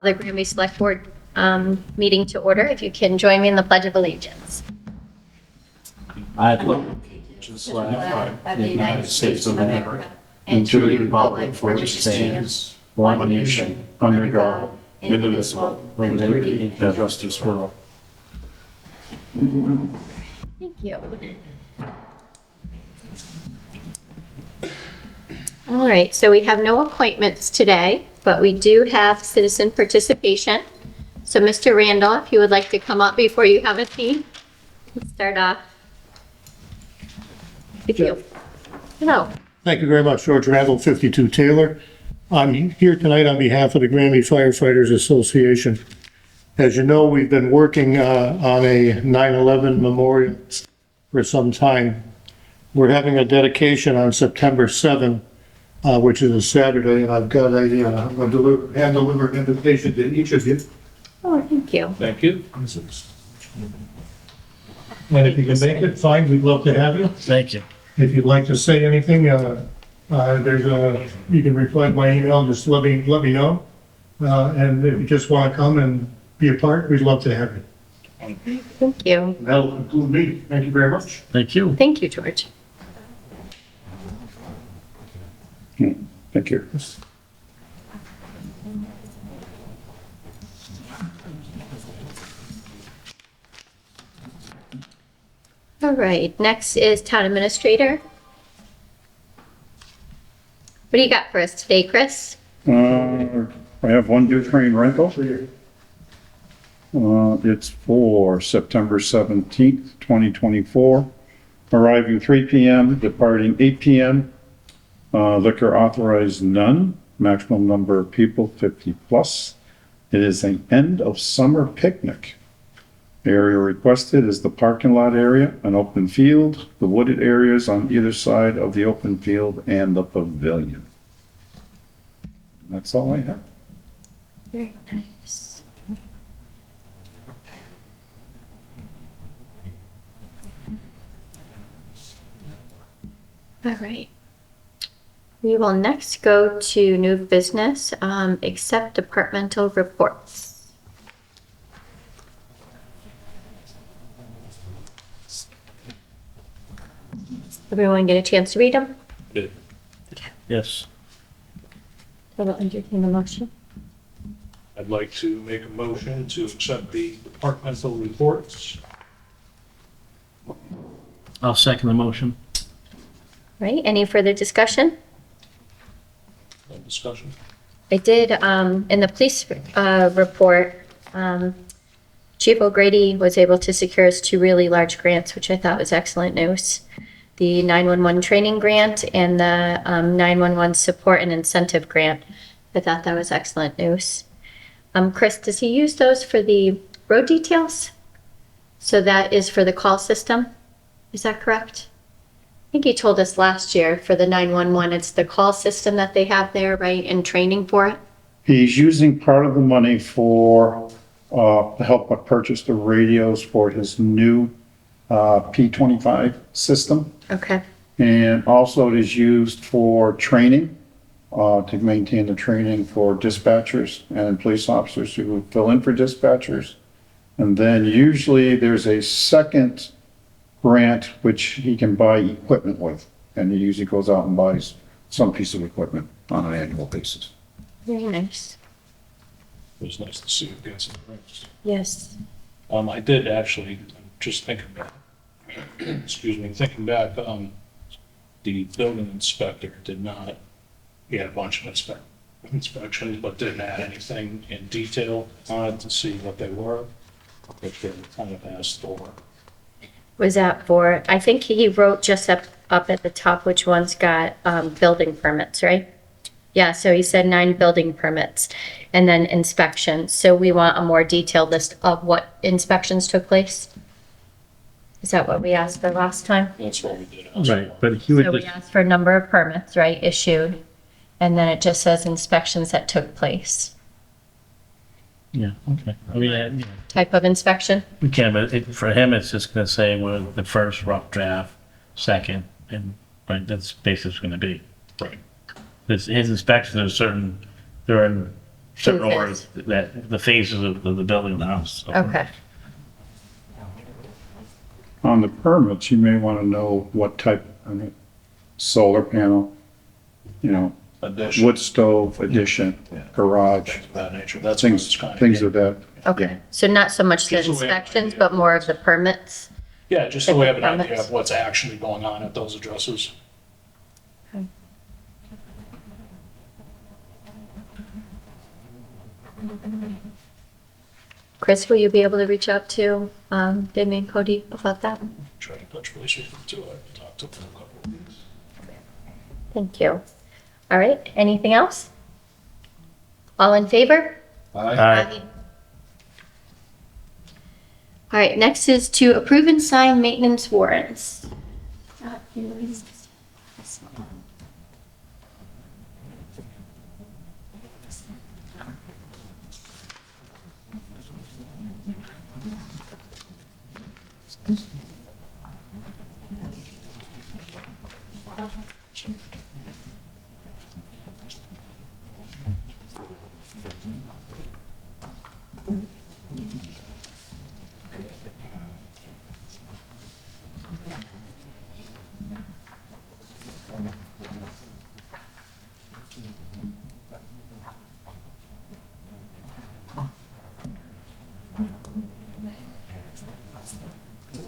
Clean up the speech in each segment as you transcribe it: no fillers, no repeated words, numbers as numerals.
the Granby Selectboard meeting to order. If you can join me in the Pledge of Allegiance. I pledge of the United States of America and to the republic for which it stands, one nation, under God, indivisible, with liberty and justice for all. Thank you. All right, so we have no appointments today, but we do have citizen participation. So Mr. Randall, if you would like to come up before you have a seat, let's start off with you. Hello. Thank you very much, George Randall, 52 Taylor. I'm here tonight on behalf of the Granby Firefighters Association. As you know, we've been working on a 9/11 memorial for some time. We're having a dedication on September 7th, which is a Saturday, and I've got I'm going to hand deliver an invitation to each of you. Oh, thank you. Thank you. And if you can make it, fine, we'd love to have you. Thank you. If you'd like to say anything, you can reply to my email, just let me know. And if you just want to come and be a part, we'd love to have you. Thank you. And that'll conclude me. Thank you very much. Thank you. Thank you, George. Thank you. All right, next is Town Administrator. What do you got for us today, Chris? I have one due train rental. It's for September 17th, 2024, arriving 3 p.m., departing 8 p.m. Liquor authorized none, maximum number of people 50 plus. It is an end of summer picnic. The area requested is the parking lot area, an open field, the wooded areas on either side of the open field, and the pavilion. That's all I have. Very nice. All right. We will next go to new business, accept departmental reports. Everyone get a chance to read them? Good. Yes. I will entertain the motion. I'd like to make a motion to accept the departmental reports. I'll second the motion. Right, any further discussion? No discussion. I did, in the police report, Chief O'Grady was able to secure us 2 really large grants, which I thought was excellent news. The 911 training grant and the 911 support and incentive grant. I thought that was excellent news. Chris, does he use those for the road details? So that is for the call system? Is that correct? I think he told us last year for the 911, it's the call system that they have there, right, and training for it? He's using part of the money for, to help purchase the radios for his new P25 system. Okay. And also it is used for training, to maintain the training for dispatchers and police officers who fill in for dispatchers. And then usually there's a second grant which he can buy equipment with. And he usually goes out and buys some piece of equipment on an annual basis. Very nice. It was nice to see you get some grants. Yes. I did actually, I'm just thinking back, thinking back, the building inspector did not, he had a bunch of inspections, but didn't add anything in detail on it to see what they were, which they kind of asked for. Was that for, I think he wrote just up at the top which ones got building permits, right? Yeah, so he said 9 building permits and then inspections. So we want a more detailed list of what inspections took place? Is that what we asked for last time? That's what we did ask Right, for. but he would So we just, asked for a number of permits, right, issued, and then it just says inspections that took place. yeah, okay. I mean, yeah, Type of inspection? we can, but for him, it's just gonna say we're the first rough draft, second, and, right, that's basically what's gonna be. Right. His inspections are certain, they're in certain Who order is? that the phases of the building of the house. So. Okay. On the permits, you may want to know what type, I mean, solar panel, you know, Addition, wood stove, addition, Yeah. garage, things of that nature. That's what it's things, kind of. things of that. Okay. So not so much the Just the way- inspections, but more of the permits? Yeah, just so we have an Different idea permits. of what's actually going on at those addresses. Chris, will you be able to reach out to Demi and Cody about that? Try to touch base with them too. I've talked to them for a couple of weeks. Thank you. All right, anything else? All in favor? Aye. All right, next is to approve and sign maintenance warrants.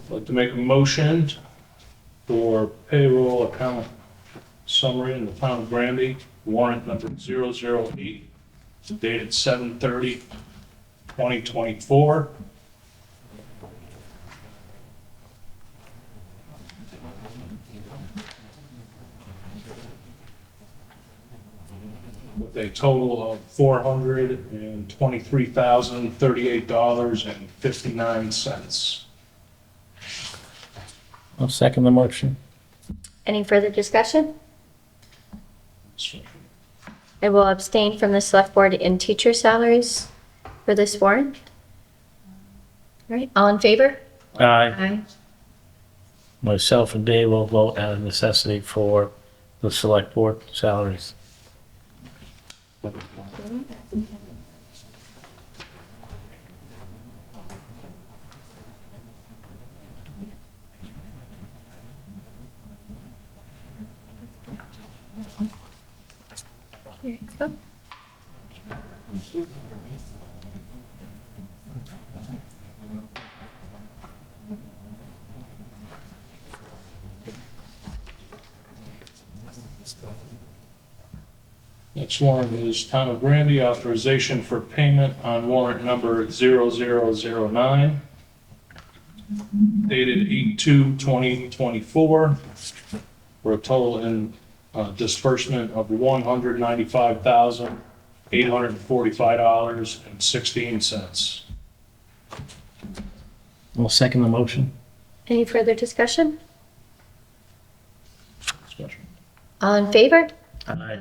I'd like to make a motion for payroll account summary in the town of Granby, warrant number 008, dated 7/30/2024. With a total of $423,038.59. I'll second the motion. Any further discussion? I will abstain from the select board and teacher salaries for this warrant. All right, all in favor? Aye. Aye. Myself and Dave will vote out of necessity for the select board salaries. Here you go. Next warrant is Town of Granby authorization for payment on warrant number 0009, dated 8/2/2024, for a total in disbursement of $195,845.16. I'll second the motion. Any further discussion? All in favor? Aye.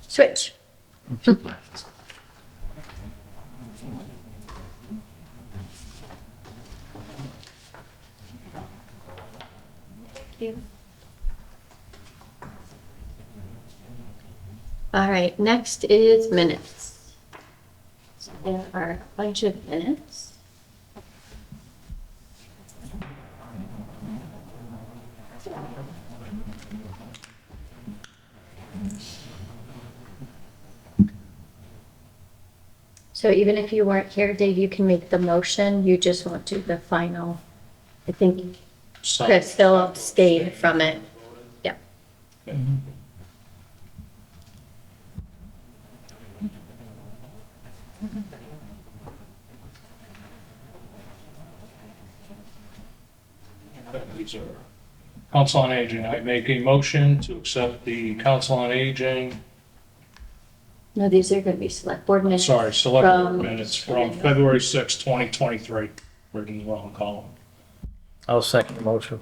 Switch. you. All right, next is minutes. So there are a bunch of minutes. So even if you weren't here, Dave, you can make the motion, you just won't do the final. I think Chris Phillips stayed from it. Yeah. These are Council on Aging. I make a motion to accept the Council on Aging No, these are gonna be select board minutes. Sorry, select board From- minutes from February 6, 2023. Written in the wrong column. I'll second the motion.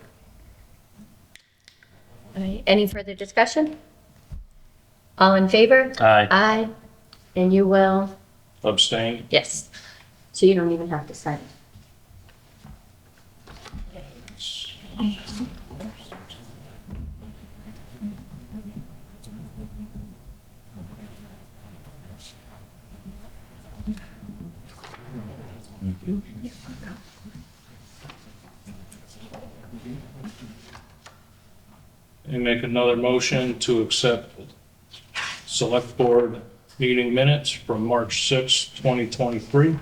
All right, any further discussion? All in favor? Aye. Aye. And you will? Abstain? Yes. So you don't even have to sign it. And make another motion to accept select board meeting minutes from March 6, 2023.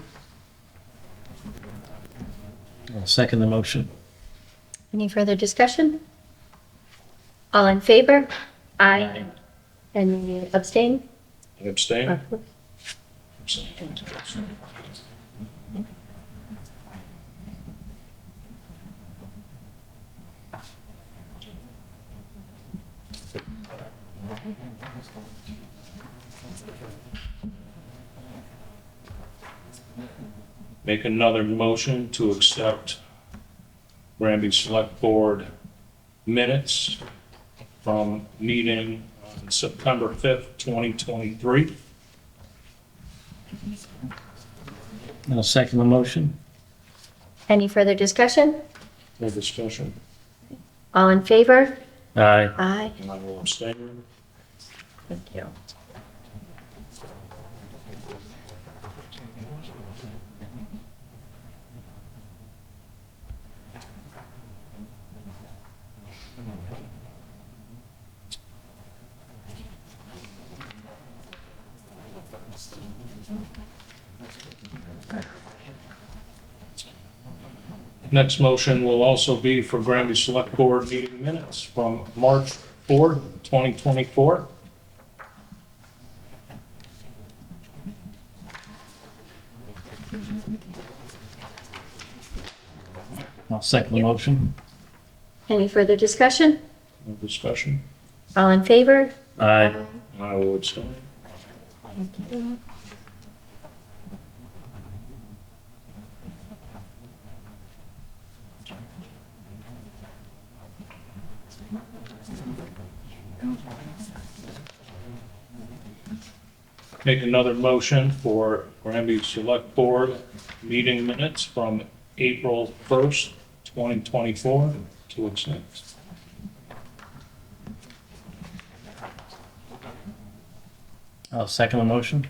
I'll second the motion. Any further discussion? All in favor? Aye. And you abstain? Abstain? Make another motion to accept Granby Select Board minutes from meeting on September 5th, 2023. I'll second the motion. Any further discussion? No discussion. All in favor? Aye. Aye. And I will abstain. Thank you. Next motion will also be for Granby Select Board meeting minutes from March 4th, 2024. I'll second the motion. Any further discussion? No discussion. All in favor? Aye. And I will abstain. Thank you. Make another motion for Granby Select Board meeting minutes from April 1st, 2024 to accept. I'll second the motion.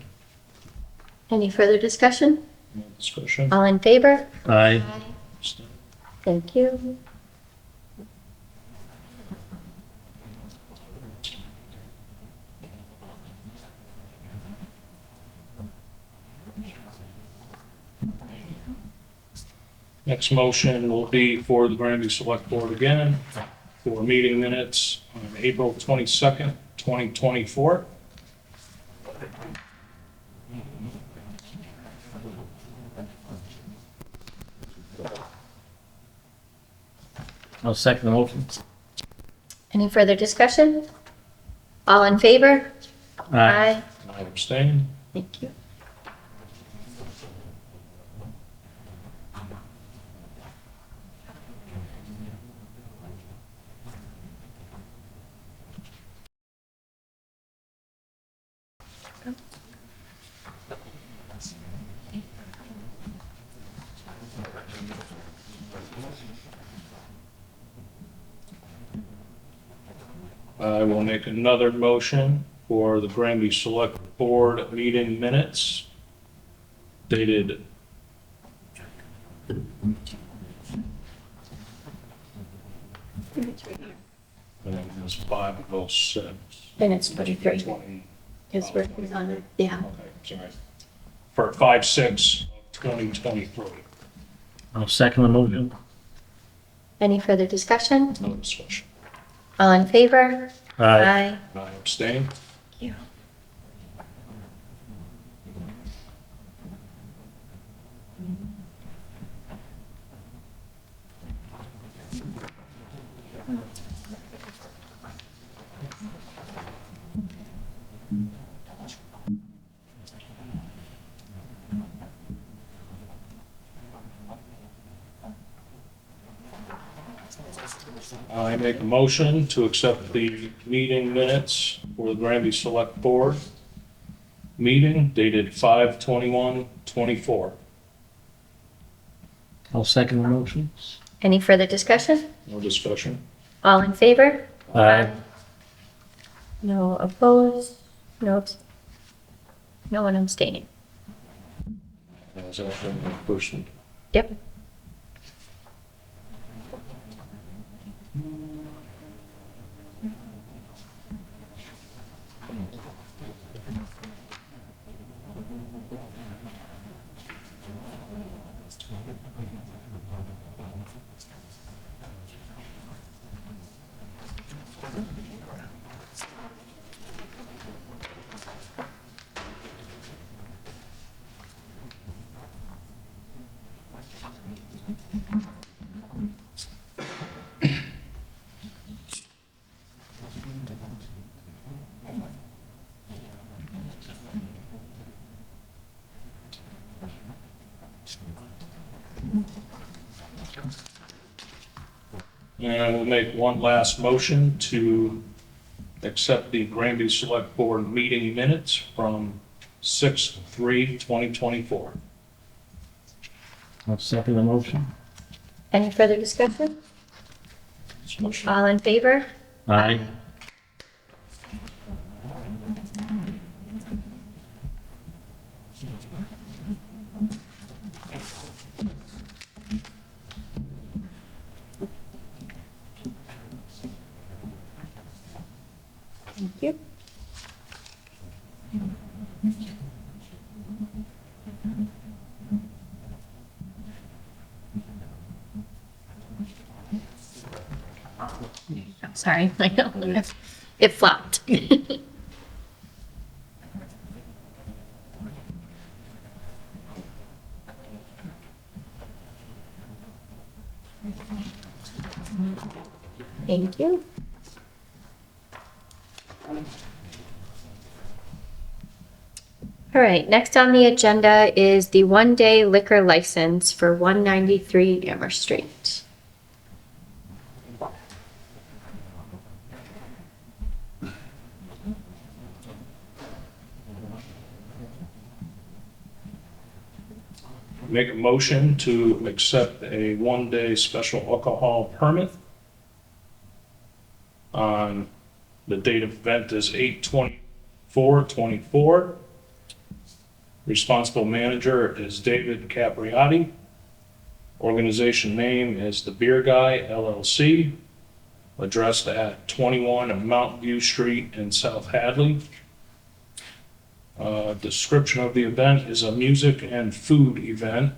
Any further discussion? No discussion. All in favor? Aye. Abstain. Thank you. Next motion will be for the Granby Select Board again for meeting minutes on April 22nd, 2024. I'll second the motion. Any further discussion? All in favor? Aye. And I abstain. Thank you. I will make another motion for the Granby Select Board meeting minutes dated I think it was 5/06. Then it's 23, 20. because we're on it, yeah. Okay, sorry. For 5/6/2023. I'll second the motion. Any further discussion? No discussion. All in favor? Aye. And I abstain. Thank you. I make a motion to accept the meeting minutes for the Granby Select Board meeting dated 5/21/24. I'll second the motion. Any further discussion? No discussion. All in favor? Aye. No opposed? No one abstaining. As a person. Yep. And I will make one last motion to accept the Granby Select Board meeting minutes from 6/3/2024. I'll second the motion. Any further discussion? This motion. All in favor? Aye. Thank you. I'm sorry, I know, it flopped. Thank you. All right, next on the agenda is the one-day liquor license for 193 Amherst Street. Make a motion to accept a one-day special alcohol permit. On the date of event is 8/24/24. Responsible manager is David Capriati. Organization name is The Beer Guy LLC. Addressed at 21 Mountain View Street in South Hadley. Description of the event is a music and food event,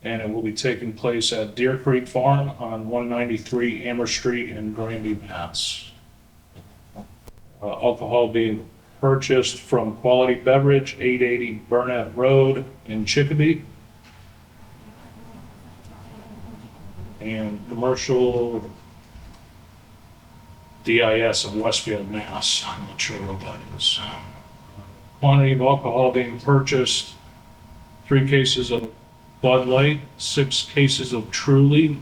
and it will be taking place at Deer Creek Farm on 193 Amherst Street in Granby, Mass. Alcohol being purchased from Quality Beverage, 880 Burnett Road in Chicopee. And commercial DIS of Westfield, Mass. I'm not sure what that is. Quantity of alcohol being purchased, 3 cases of Bud Light, 6 cases of Truly,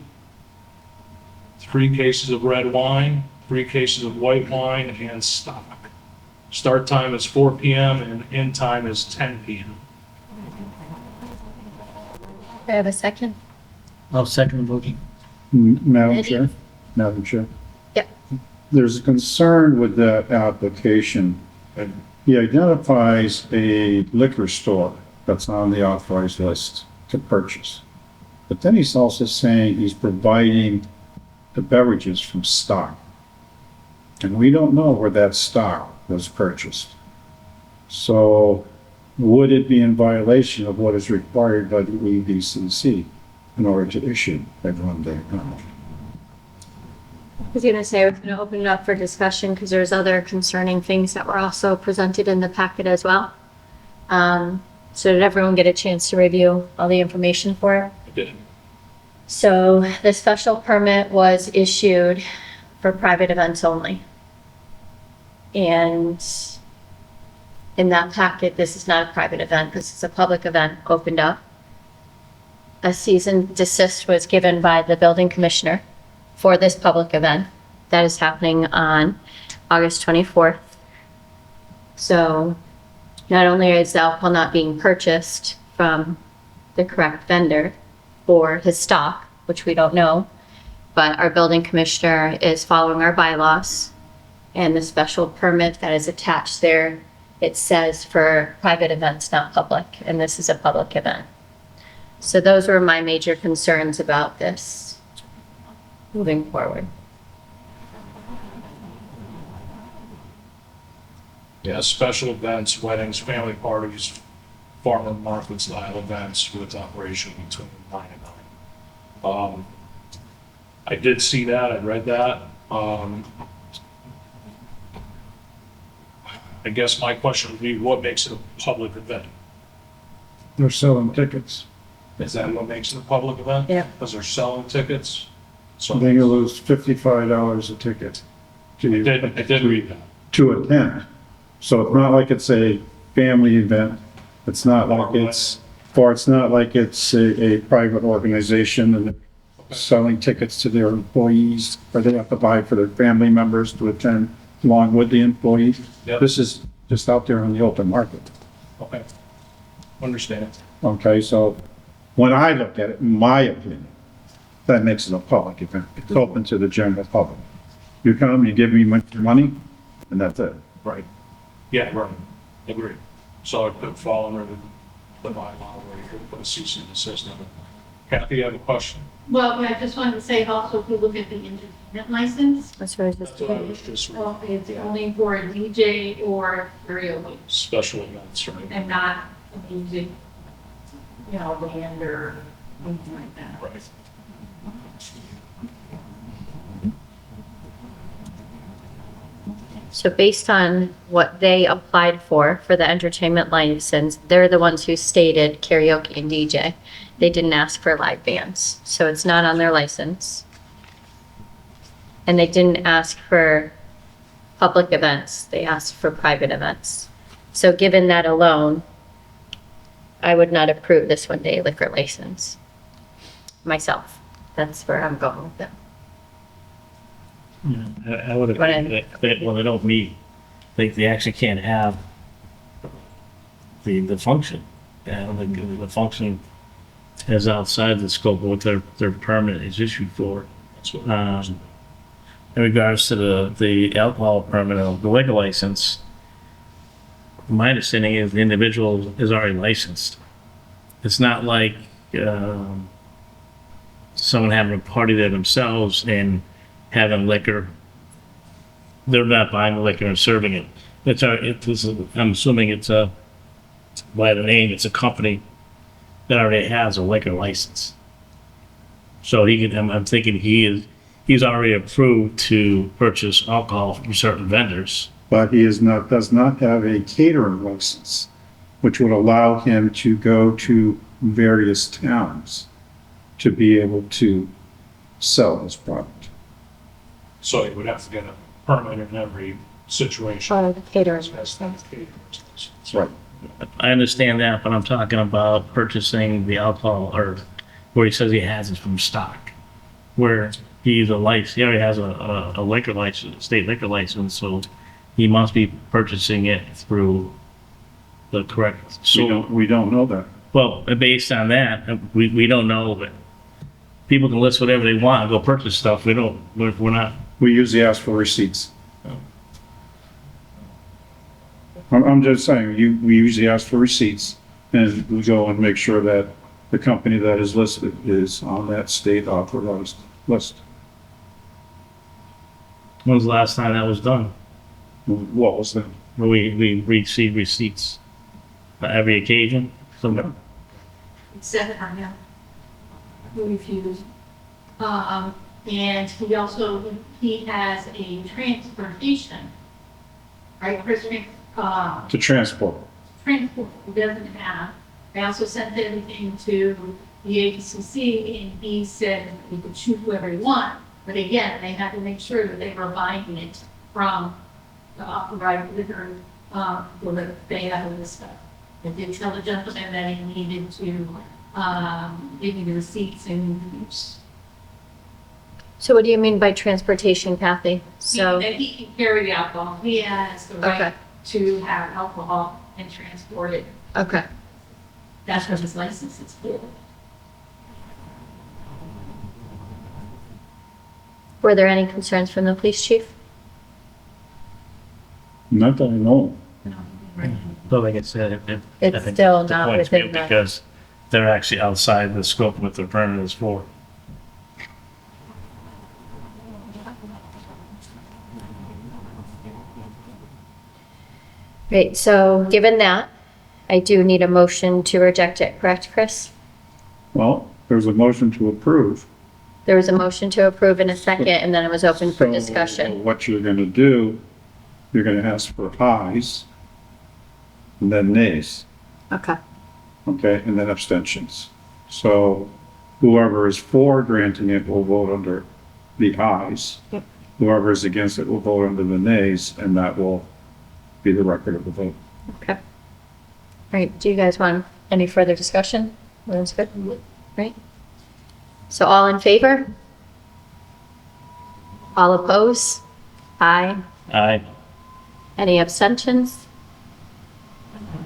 3 cases of red wine, 3 cases of white wine, and stock. Start time is 4 p.m. and end time is 10 p.m. Do I have a second? I'll second the motion. Madam Eddie? Chair? Madam Chair? Yep. There's a concern with that application. He identifies a liquor store that's on the authorized list to purchase. But then he's also saying he's providing the beverages from stock. And we don't know where that stock was purchased. So would it be in violation of what is required by the EDCC in order to issue a one-day permit? I was gonna say, I was gonna open it up for discussion because there's other concerning things that were also presented in the packet as well. So did everyone get a chance to review all the information for it? I did. So the special permit was issued for private events only. And in that packet, this is not a private event, this is a public event opened up. A cease and desist was given by the building commissioner for this public event that is happening on August 24th. So not only is the alcohol not being purchased from the correct vendor for his stock, which we don't know, but our building commissioner is following our bylaws, and the special permit that is attached there, it says for private events, not public, and this is a public event. So those were my major concerns about this moving forward. Yeah, special events, weddings, family parties, farmer market style events with operation between 9 and 9. I did see that, I read that. I guess my question would be, what makes it a public event? They're selling tickets. Is that what makes it a public event? Yeah. Because they're selling tickets? So Then you lose $55 a ticket I did read that. to attend. So it's not like it's a family event. It's not like it's a private organization and selling tickets to their employees, or they have to buy for their family members to attend along with the employees. Yep. This is just out there on the open market. Okay. Understand. Okay, so when I look at it, in my opinion, that makes it a public event. It's open to the general public. You come, you give me your money, and that's it. Right. Yeah, right. Agreed. So I could fall under the bylaw where you could put a cease and desist on it. Kathy, you have a question? Well, I just wanted to say also, if you look at the entertainment license, That's what I was just That's what I was just, it's only for a DJ or karaoke special events, right? and not a music, band or anything like that. Right. So based on what they applied for the entertainment license, they're the ones who stated karaoke and DJ. They didn't ask for live bands, so it's not on their license. And they didn't ask for public events, they asked for private events. So given that alone, I would not approve this one-day liquor license myself. That's where I'm going with it. I would agree that when they don't meet, they actually can't have the function. The function is outside the scope of what their permit is issued for. That's what In regards to the alcohol permit or the liquor license, my understanding is the individual is already licensed. It's not like someone having a party there themselves and having liquor. They're not buying the liquor and serving it. I'm assuming it's by the name, it's a company that already has a liquor license. So I'm thinking he's already approved to purchase alcohol from certain vendors. But he does not have a catering license, which would allow him to go to various towns to be able to sell his product. So you would have to get a permit in every situation. For the catering. That's not the case. Right. I understand that, but I'm talking about purchasing the alcohol, or where he says he has it from stock, where he already has a liquor license, state liquor license, so he must be purchasing it through the correct source. We don't know that. Well, based on that, we don't know, but people can list whatever they want and go purchase stuff. We're not. We usually ask for receipts. I'm just saying, we usually ask for receipts, and we go and make sure that the company that is listed is on that state authorized list. When was the last time that was done? What was that? Where we receive receipts on every occasion? So, Except I know who refused. And he has a transportation, right, Chris, To transport. transport he doesn't have. I also sent everything to the ABCC and he said we could shoot whoever we want. But again, they had to make sure that they were buying it from the authorized liquor, for the they have this stuff. And did tell the gentleman that he needed to, give me the receipts and So what do you mean by transportation, Kathy? So, That he can carry the alcohol. He has the okay, right to have alcohol and transport it. okay. That's what his license is for. Were there any concerns from the police chief? Not that I know. But like I said, It's I think still the not point's within made the- because they're actually outside the scope of what the permit is for. Right, so given that, I do need a motion to reject it, correct, Chris? Well, there's a motion to approve. There was a motion to approve in a second, and then it was open for So discussion. what you're gonna do, you're gonna ask for ayes, and then nays, Okay. okay, and then abstentions. So whoever is for granting it will vote under the ayes. Yep. Whoever is against it will vote under the nays, and that will be the record of the vote. Okay. All right, do you guys want any further discussion? Everyone's good? Right? So all in favor? All oppose? Aye. Aye. Any abstentions?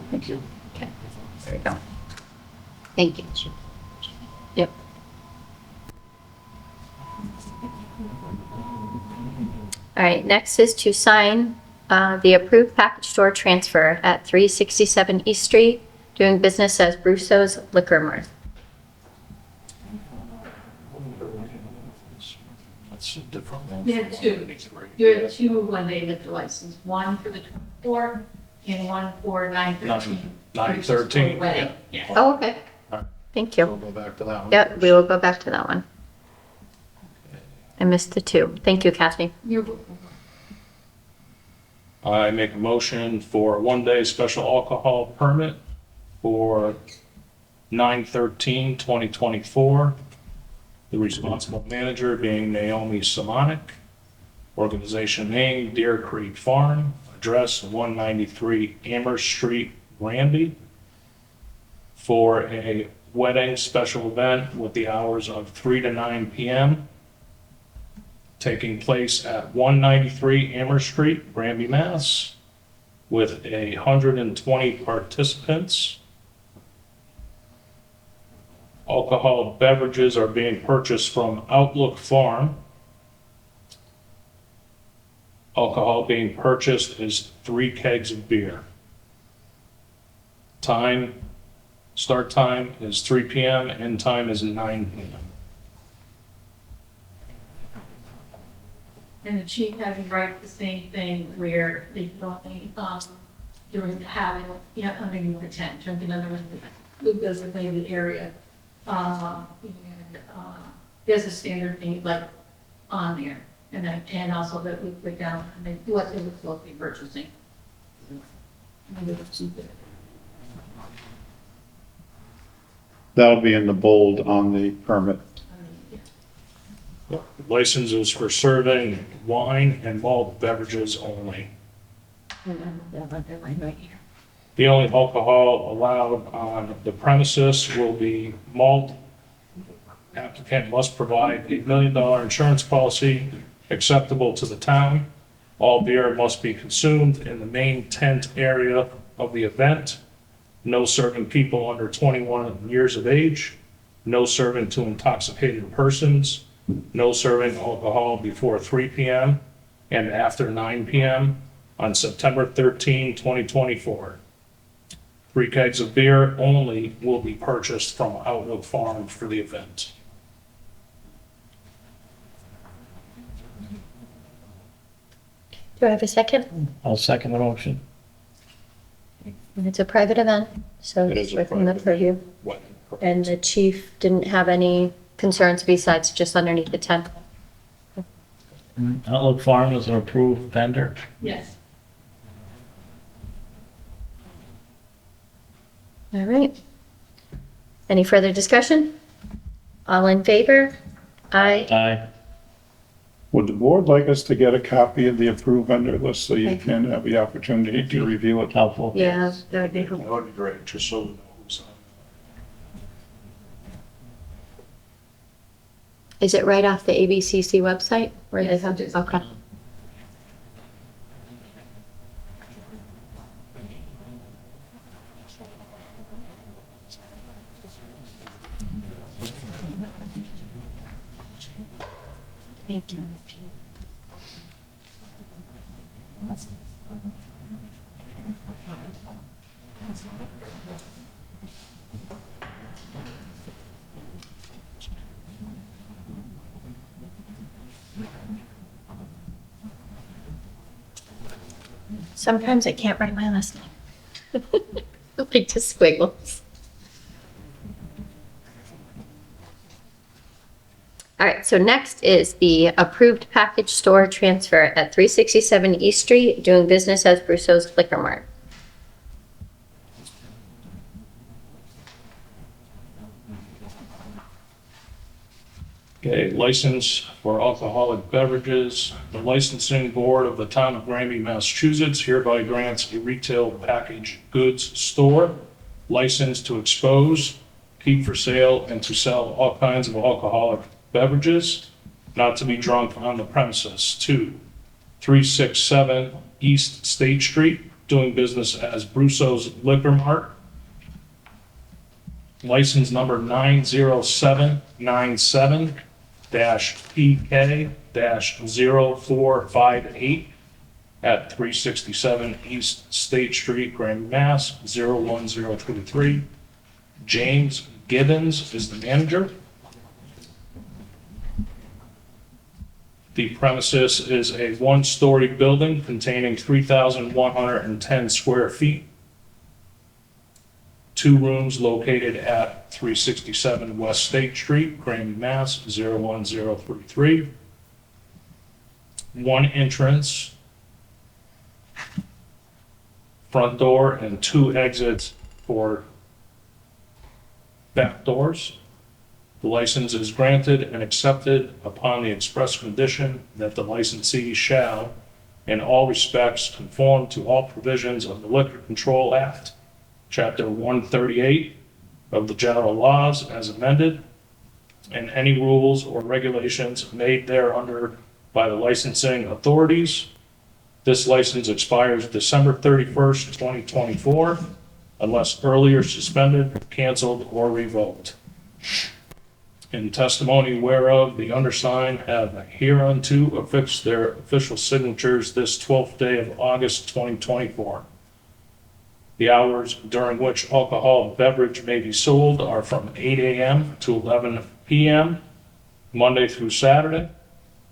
Thank you. Okay, there we go. Thank you. Yep. All right, next is to sign the approved package store transfer at 367 East Street, doing business as Brusso's Liquor Mart. That's a different one. There are two. There are two when they get the license, one for the 24 and one for 913. 913, Wedding, yeah. Oh, okay. All right. Thank We'll you. go back to that one. Yep, we will go back to that one. I missed the two. Thank you, Kathy. You're welcome. I make a motion for a one-day special alcohol permit for 9/13/2024. The responsible manager being Naomi Simonik. Organization name Deer Creek Farm. Address 193 Amherst Street, Granby. For a wedding special event with the hours of 3 to 9 p.m. Taking place at 193 Amherst Street, Granby, Mass. With 120 participants. Alcohol beverages are being purchased from Outlook Farm. Alcohol being purchased is 3 kegs of beer. Start time is 3 p.m., end time is 9 p.m. And the chief had to write the same thing where they thought they, during the having, underneath the tent, in other words, the designated area. There's a standard thing like on there, and also that we put down, and then what they were supposed to be purchasing. And we would keep it. That'll be in the bold on the permit. License is for serving wine and malt beverages only. The only alcohol allowed on the premises will be malt. Applicant must provide a $1 million insurance policy acceptable to the town. All beer must be consumed in the main tent area of the event. No serving people under 21 years of age. No serving to intoxicated persons. No serving alcohol before 3 p.m. and after 9 p.m. on September 13, 2024. 3 kegs of beer only will be purchased from Outlook Farm for the event. Do I have a second? I'll second the motion. It's a private event, so It it's is a within the private purview. Wedding. And the chief didn't have any concerns besides just underneath the tent. Outlook Farm is an approved vendor. Yes. All right. Any further discussion? All in favor? Aye. Aye. Would the board like us to get a copy of the approved vendor list so you Okay. can have the opportunity to review it? Helpful. Yeah, that would be That would be great, just so we know who's on. Is it right off the ABCC website? Where they Yes, have it is. Okay. Thank you. Sometimes I can't write my last name. Like just squiggles. All right, so next is the approved package store transfer at 367 East Street, doing business as Brusso's Liquor Mart. Okay, license for alcoholic beverages. The licensing board of the town of Granby, Massachusetts hereby grants a retail packaged goods store license to expose, keep for sale, and to sell all kinds of alcoholic beverages not to be drunk on the premises to 367 East State Street, doing business as Brusso's Liquor Mart. License number 90797-PK-0458 at 367 East State Street, Granby, Mass. 01023. James Gibbons is the manager. The premises is a one-story building containing 3,110 square feet. 2 rooms located at 367 West State Street, Granby, Mass. 01033. 1 entrance, front door, and 2 exits for back doors. The license is granted and accepted upon the express condition that the licensee shall, in all respects, conform to all provisions of the Liquor Control Act, Chapter 138 of the general laws as amended, and any rules or regulations made thereunder by the licensing authorities. This license expires December 31st, 2024, unless earlier suspended, canceled, or revoked. In testimony whereof, the undersigned have hereunto affixed their official signatures this 12th day of August 2024. The hours during which alcohol beverage may be sold are from 8 a.m. to 11 p.m., Monday through Saturday.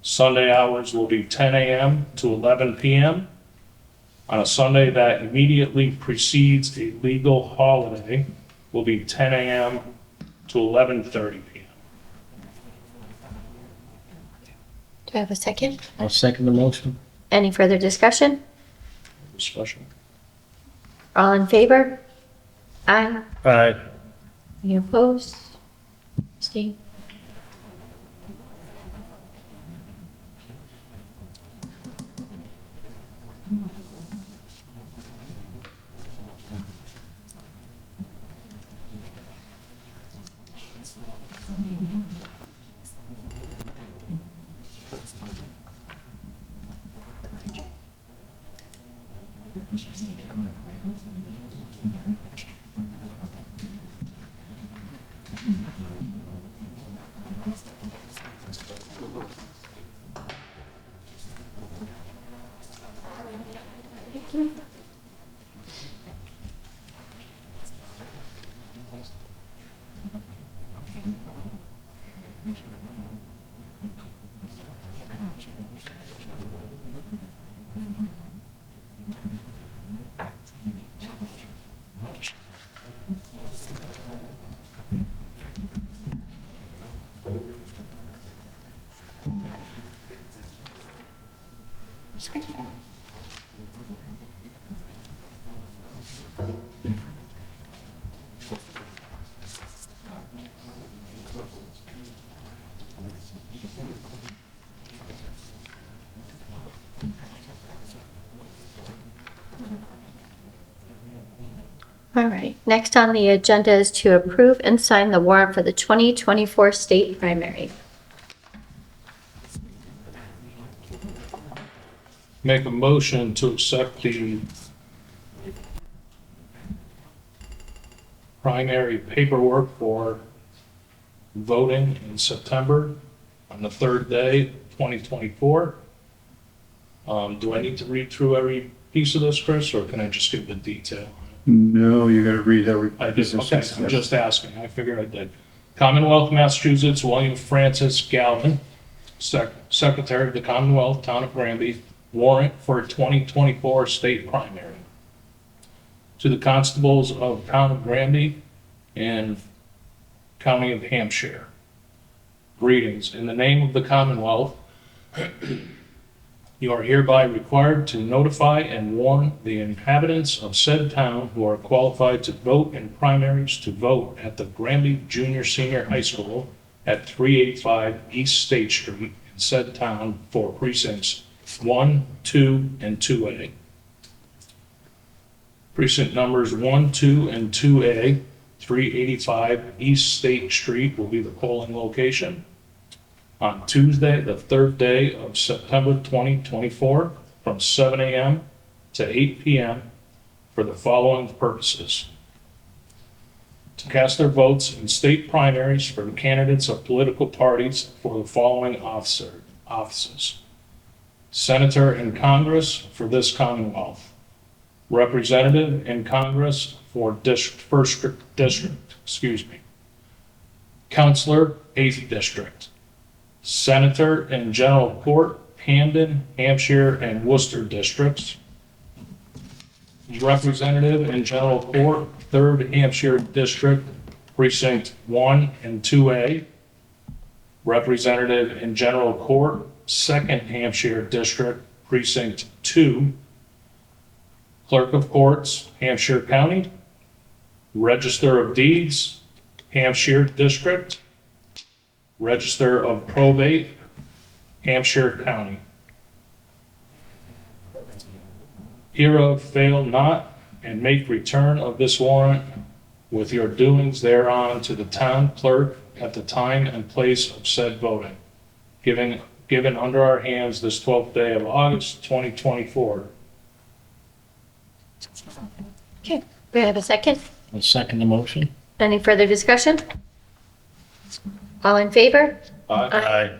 Sunday hours will be 10 a.m. to 11 p.m. On a Sunday that immediately precedes a legal holiday will be 10 a.m. to 11:30 p.m. Do I have a second? I'll second the motion. Any further discussion? Discussion. All in favor? Aye. Aye. Any opposed? Abstain? All right, next on the agenda is to approve and sign the warrant for the 2024 state primary. Make a motion to accept the primary paperwork for voting in September on the third day, 2024. Do I need to read through every piece of this, Chris, or can I just give the detail? No, you gotta read every. I did, okay, I'm just asking, I figured I did. Commonwealth, Massachusetts, William Francis Galvin, Secretary of the Commonwealth, Town of Granby, warrant for 2024 state primary. To the constables of Town of Granby and County of Hampshire. Greetings. In the name of the Commonwealth, you are hereby required to notify and warn the inhabitants of said town who are qualified to vote in primaries to vote at the Granby Junior Senior High School at 385 East State Street in said town for precincts 1, 2, and 2A. Precinct numbers 1, 2, and 2A, 385 East State Street will be the polling location on Tuesday, the third day of September 2024, from 7 a.m. to 8 p.m. for the following purposes: to cast their votes in state primaries for the candidates of political parties for the following offices: Senator in Congress for this Commonwealth, Representative in Congress for First District, Counselor, 8th District, Senator in General Court, Hamden, Hampshire, and Worcester Districts, Representative in General Court, 3rd Hampshire District, Precinct 1 and 2A, Representative in General Court, 2nd Hampshire District, Precinct 2, Clerk of Courts, Hampshire County, Register of Deeds, Hampshire District, Register of Probate, Hampshire County. Hereof fail not, and make return of this warrant with your doings thereon to the town clerk at the time and place of said voting, given under our hands this 12th day of August, 2024. Okay, we have a second. I'll second the motion. Any further discussion? All in favor? Aye.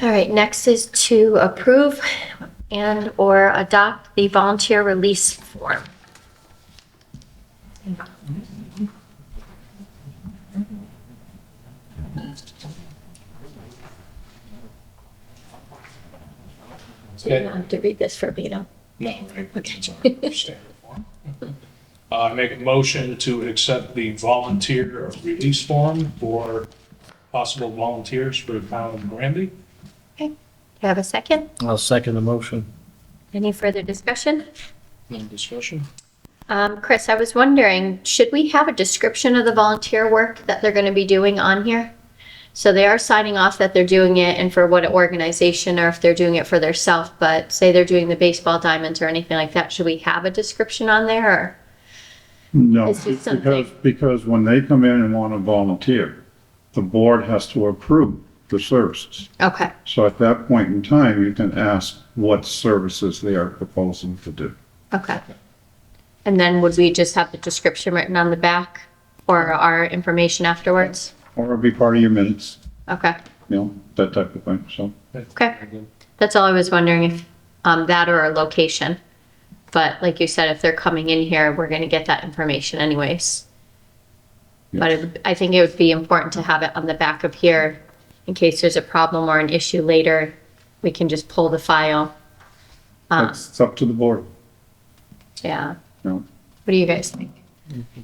All right, next is to approve and/or adopt the volunteer release form. So you don't have to read this verbatim. No, right, it's our standard form. I make a motion to accept the volunteer release form for possible volunteers for the town of Granby. Okay, do you have a second? I'll second the motion. Any further discussion? No discussion? Chris, I was wondering, should we have a description of the volunteer work that they're going to be doing on here? So they are signing off that they're doing it and for what organization or if they're doing it for themselves, but say they're doing the baseball diamonds or anything like that, should we have a description on there or? No, It's just something- because when they come in and want to volunteer, the board has to approve the services. Okay, So at that point in time, you can ask what services they are proposing to do. okay. And then would we just have the description written on the back or our information afterwards? Or it'll be part of your minutes, Okay, that type of thing, so. okay. That's all I was wondering if, that or a location. But like you said, if they're coming in here, we're gonna get that information anyways. But I think it would be important to have it on the back of here in case there's a problem or an issue later. We can just pull the file. It's up to the board. Yeah. No. What do you guys think?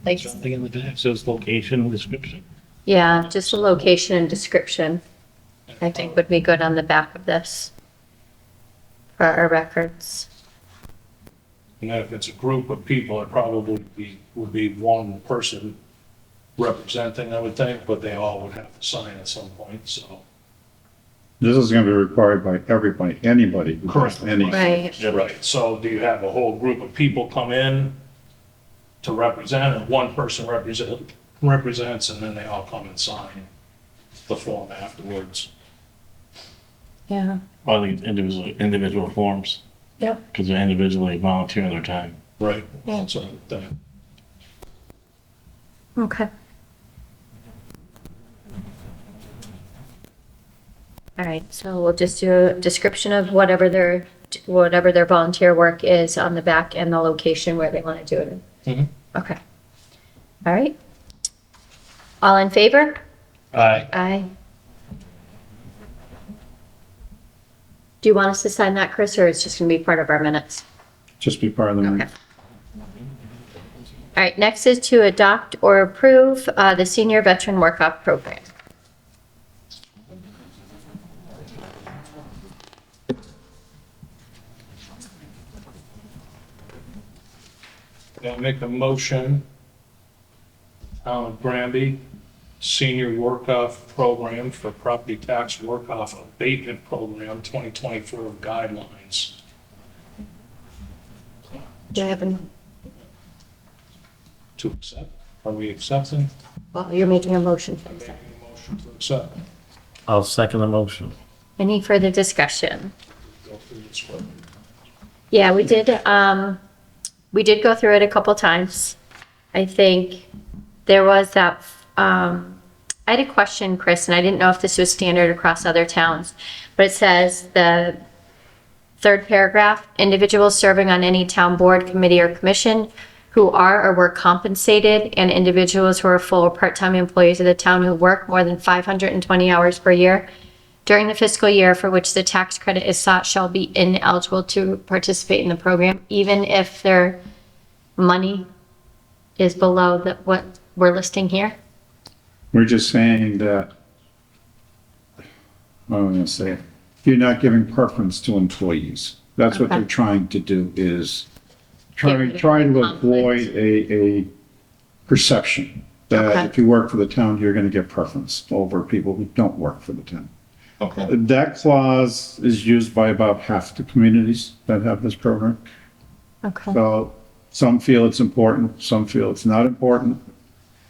Like, Something in the back says location description. yeah, just the location and description, I think would be good on the back of this for our records. And then if it's a group of people, it probably would be one person representing, I would think, but they all would have to sign at some point, so. This is gonna be required by everybody, anybody. who does Correct. any- Right. Right, so do you have a whole group of people come in to represent, and one person represents, and then they all come and sign the form afterwards? Yeah. Or the individual forms, Yep. because they're individually volunteering their time. Right. Yeah. So then, Okay. All right, so we'll just do a description of whatever their volunteer work is on the back and the location where they want to do it in. Mhm. Okay. All right. All in favor? Aye. Aye. Do you want us to sign that, Chris, or it's just gonna be part of our minutes? Just be part of the Okay. minute. All right, next is to adopt or approve the senior veteran work-off program. I'll make a motion, Town of Granby, senior work-off program for property tax work-off abatement program, 2024 guidelines. Do I have an, To accept, are we accepting? well, you're making a motion. I'm making a motion to accept. I'll second the motion. Any further discussion? Go through this one. Yeah, we did go through it a couple times. I think there was that, I had a question, Chris, and I didn't know if this was standard across other towns, but it says the third paragraph, individuals serving on any town board, committee, or commission who are or were compensated, and individuals who are full or part-time employees of the town who work more than 520 hours per year during the fiscal year for which the tax credit is sought shall be ineligible to participate in the program, even if their money is below what we're listing here. We're just saying that, what am I gonna say? You're not giving preference to employees. That's what Okay. they're trying to do, is Get rid try of to the avoid a perception that Okay. if you work for the town, you're gonna get preference over people who don't work for the town. Okay. That clause is used by about half the communities that have this program. Okay. So some feel it's important, some feel it's not important.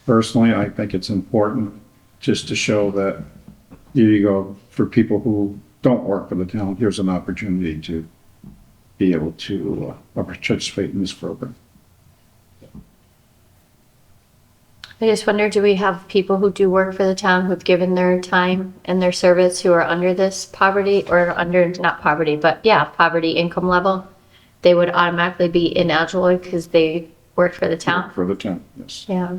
Personally, I think it's important just to show that, here you go, for people who don't work for the town, here's an opportunity to be able to participate in this program. I just wonder, do we have people who do work for the town who've given their time and their service who are under this poverty or under, not poverty, but yeah, poverty income level? They would automatically be ineligible because they work for the town? For the town, yes. Yeah.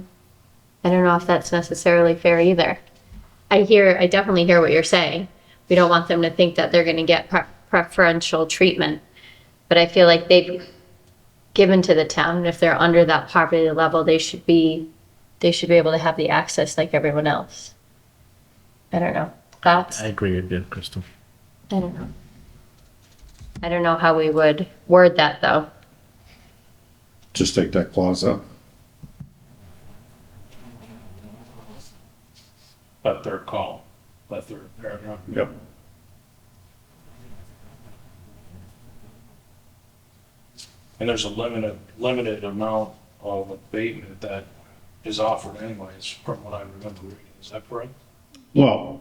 I don't know if that's necessarily fair either. I definitely hear what you're saying. We don't want them to think that they're gonna get preferential treatment. But I feel like they've given to the town, and if they're under that poverty level, they should be able to have the access like everyone else. I don't know. Thoughts? I agree with you, Crystal. I don't know. I don't know how we would word that, though. Just take that clause out. That third column, that third paragraph. Yep. And there's a limited amount of abatement that is offered anyways, from what I remember reading. Is that correct? Well,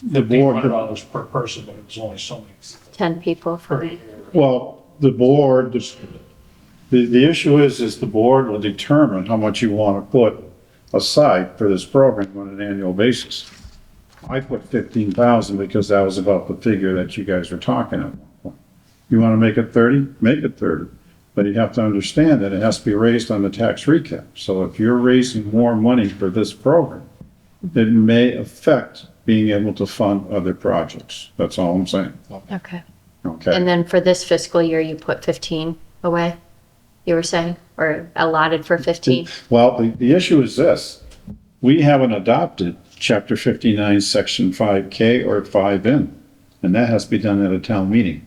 the board, $1,500 per person, but it was only so many 10 people per for, year. well, the board, the issue is the board will determine how much you want to put aside for this program on an annual basis. I put 15,000 because that was about the figure that you guys were talking about. You want to make it 30? Make it 30. But you have to understand that it has to be raised on the tax recap. So if you're raising more money for this program, it may affect being able to fund other projects. That's all I'm saying, Okay. okay? And then for this fiscal year, you put 15 away, you were saying, or allotted for 15? Well, the issue is this. We haven't adopted Chapter 59, Section 5K or 5N, and that has to be done at a town meeting.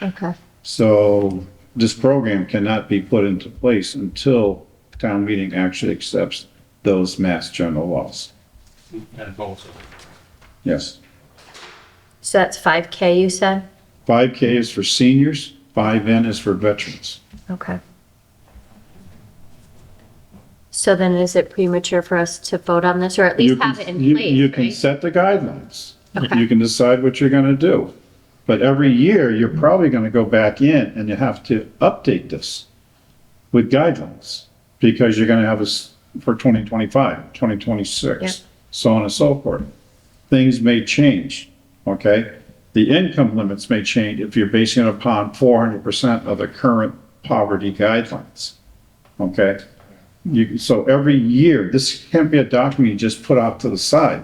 Okay. So this program cannot be put into place until town meeting actually accepts those mass general laws. And both of them. Yes. So that's 5K, you said? 5K is for seniors, 5N is for veterans. Okay. So then is it premature for us to vote on this, or at You least can- have it in you- place, You can right? set the guidelines. Okay. You can decide what you're gonna do. But every year, you're probably gonna go back in and you have to update this with guidelines. Because you're gonna have this for 2025, 2026, Yep. so on and so forth. Things may change, okay? The income limits may change if you're basing it upon 400% of the current poverty guidelines, okay? So every year, this can't be a document you just put off to the side.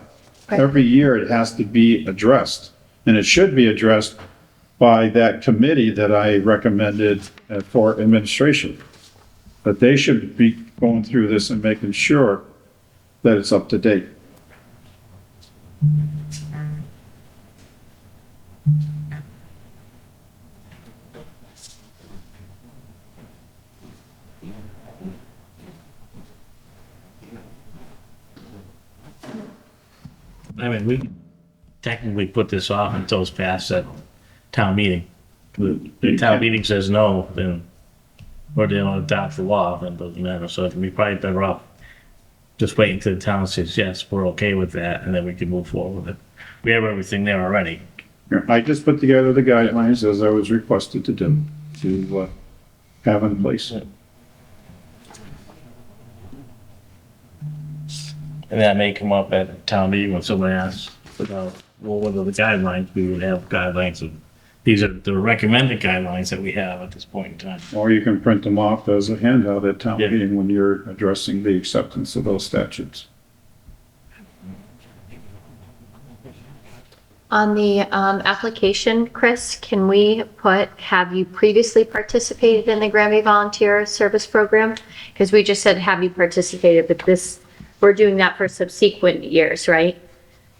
Right. Every year, it has to be addressed, and it should be addressed by that committee that I recommended for administration. But they should be going through this and making sure that it's up to date. I mean, we technically put this off until it's passed at town meeting. The town meeting says no, then, or they don't adopt the law, then it doesn't matter. So it'd be probably better off just waiting until the town says, yes, we're okay with that, and then we can move forward with it. We have everything there already. I just put together the guidelines as I was requested to do, to have in place. And that may come up at town meeting when somebody asks about, well, what are the guidelines? We would have guidelines of, these are the recommended guidelines that we have at this point in time. Or you can print them off as a handout at town Yeah. meeting when you're addressing the acceptance of those statutes. On the application, Chris, can we put, have you previously participated in the Granby Volunteer Service Program? Because we just said, have you participated, but this, we're doing that for subsequent years, right?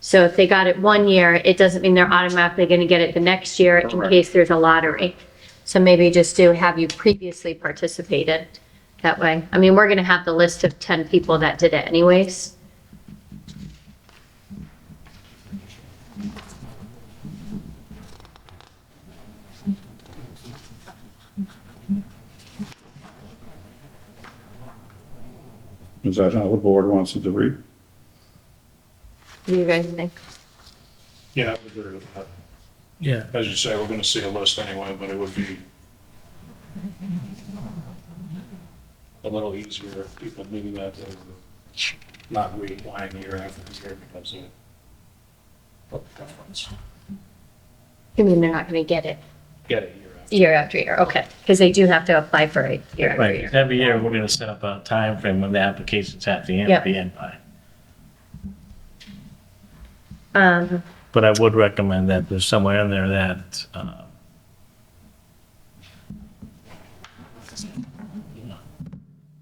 So if they got it one year, it doesn't mean they're automatically going to get it the next year in Correct. case there's a lottery. So maybe just do, have you previously participated that way? I mean, we're going to have the list of 10 people that did it anyways. Is that how the board wants it to read? What do you guys think? Yeah, I would agree with that. Yeah. As you say, we're gonna see a list anyway, but it would be a little easier if people knew that they were not reapplying year after year because of public preference. You mean they're not going to get it Get it year after. year after year? Okay, because they do have to apply for it year after Right, year. every year, we're gonna set up a time frame when the applications have to Yep. be in by. Um, But I would recommend that there's somewhere in there that,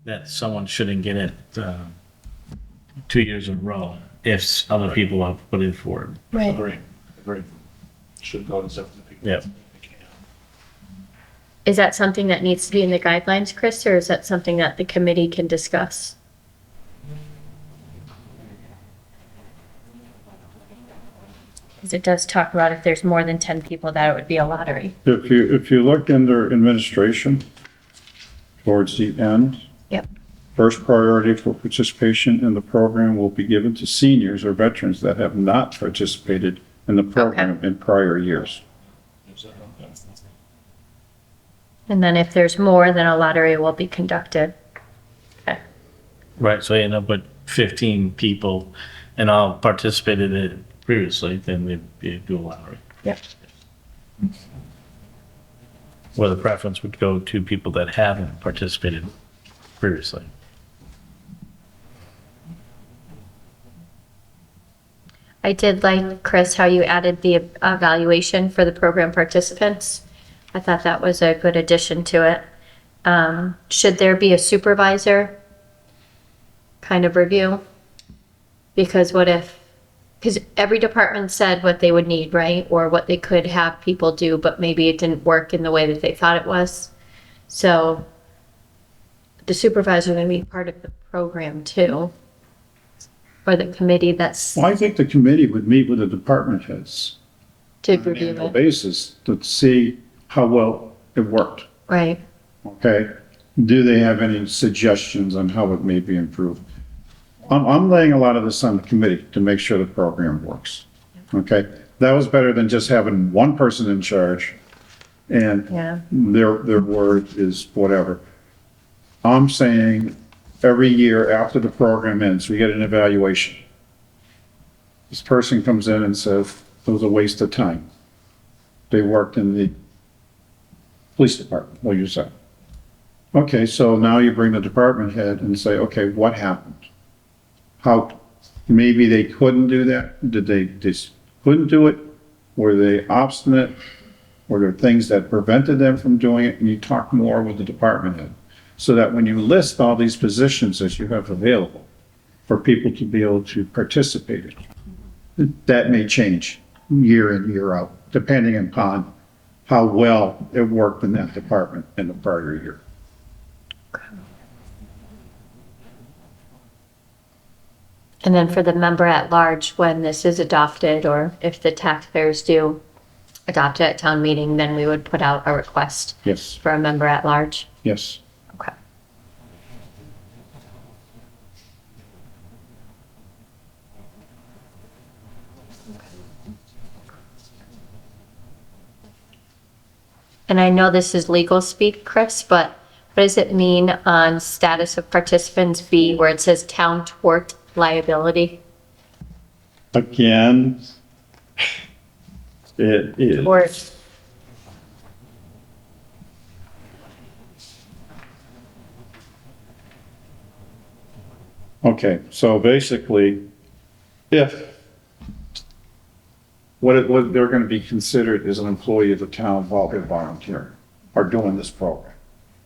that someone shouldn't get it, 2 years in a row if other people have put in for it. Right. Agree. Should go to seven people. Yep. They can. Is that something that needs to be in the guidelines, Chris, or is that something that the committee can discuss? Because it does talk about if there's more than 10 people, that it would be a lottery. If you look under administration, towards the end, Yep. first priority for participation in the program will be given to seniors or veterans that have not participated in the program in prior years. Is that okay? And then if there's more, then a lottery will be conducted. Okay. Right, so you end up with 15 people and all participated in it previously, then they'd do a lottery. Yep. where the preference would go to people that haven't participated previously. I did like, Chris, how you added the evaluation for the program participants. I thought that was a good addition to it. Should there be a supervisor kind of review? Because what if, because every department said what they would need, right? Or what they could have people do, but maybe it didn't work in the way that they thought it was. So the supervisor is going to be part of the program too. Or the committee that's Well, I think the committee would meet with the department heads to on an review annual it, basis to see how well it worked, right? okay? Do they have any suggestions on how it may be improved? I'm laying a lot of this on the committee to make sure the program works, okay? That was better than just having one person in charge and Yeah. their word is whatever. I'm saying every year after the program ends, we get an evaluation. This person comes in and says, it was a waste of time. They worked in the police department, we'll use that. Okay, so now you bring the department head and say, okay, what happened? How, maybe they couldn't do that? Did they just couldn't do it? Were they obstinate? Were there things that prevented them from doing it? And you talk more with the department head. So that when you list all these positions that you have available for people to be able to participate in, that may change year in, year out, depending upon how well it worked in that department in the prior year. And then for the member at large, when this is adopted, or if the taxpayers do adopt it at town meeting, then we would put out a request Yes, for a member at large. yes. Okay. And I know this is legal speak, Chris, but what does it mean on status of participants B where it says town tort liability? Again, it is. Or, Okay, so basically, if what they're gonna be considered as an employee of the town while they're volunteering or doing this program.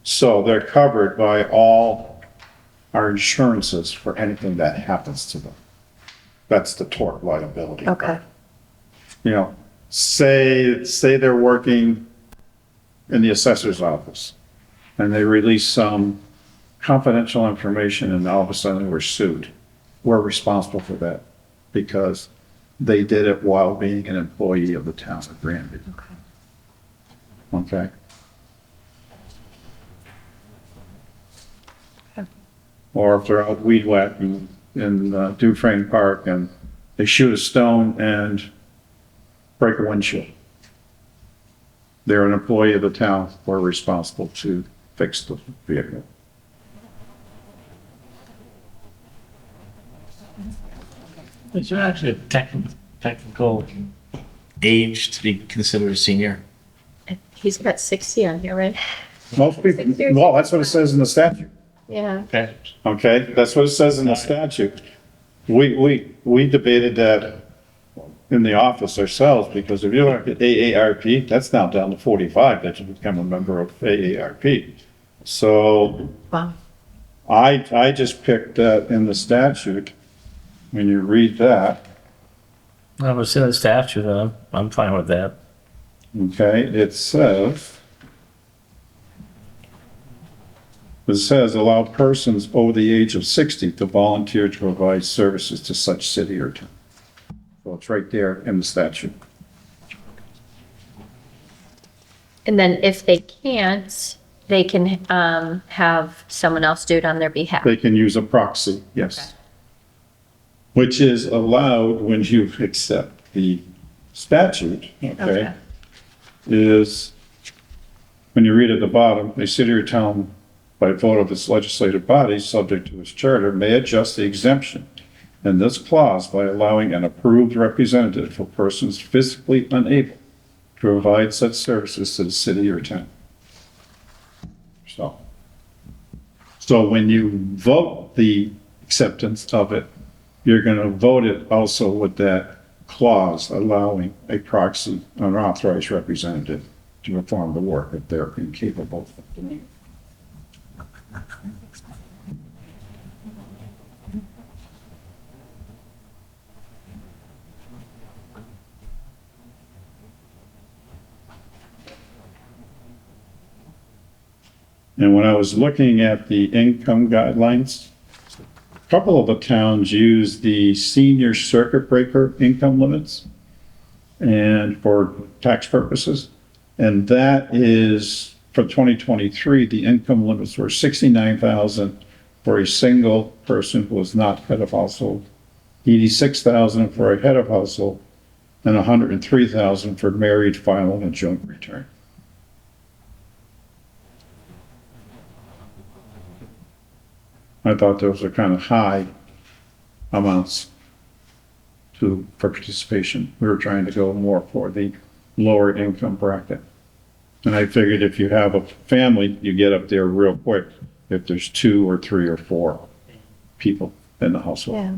So they're covered by all our insurances for anything that happens to them. That's the tort liability. okay, You know, say they're working in the assessor's office and they release some confidential information and all of a sudden they were sued. We're responsible for that because they did it while being an employee of the town of Granby. Okay? Or if they're out weed whacking in Dufresne Park and they shoot a stone and break a windshield. They're an employee of the town, we're responsible to fix the vehicle. Is there actually a technical age to be considered a senior? he's got 60 on here, right? Most people, well, that's what it says in the statute, Yeah, Okay. okay? That's what it says in the statute. We debated that in the office ourselves, because if you look at AARP, that's now down to 45 that you become a member of AARP. So wow, I just picked that in the statute. When you read that, I was in the statute, I'm fine with that. okay, it says allow persons over the age of 60 to volunteer to provide services to such city or town. So it's right there in the statute. and then if they can't, they can have someone else do it on their behalf. They can use a proxy, yes. Which is allowed when you accept the statute, okay? Okay. Is, when you read at the bottom, a city or town by vote of its legislative body, subject to its charter, may adjust the exemption in this clause by allowing an approved representative for persons physically unable to provide such services to the city or town. So when you vote the acceptance of it, you're gonna vote it also with that clause allowing a proxy, an authorized representative to perform the work if they're incapable of doing it. And when I was looking at the income guidelines, a couple of the towns use the senior circuit breaker income limits and for tax purposes. And that is, for 2023, the income limits were 69,000 for a single person who was not head of household, 86,000 for a head of household, and 103,000 for married, filing, and joint return. I thought those are kind of high amounts for participation. We were trying to go more for the lower income bracket. And I figured if you have a family, you get up there real quick if there's 2 or 3 or 4 people in the household. Yeah.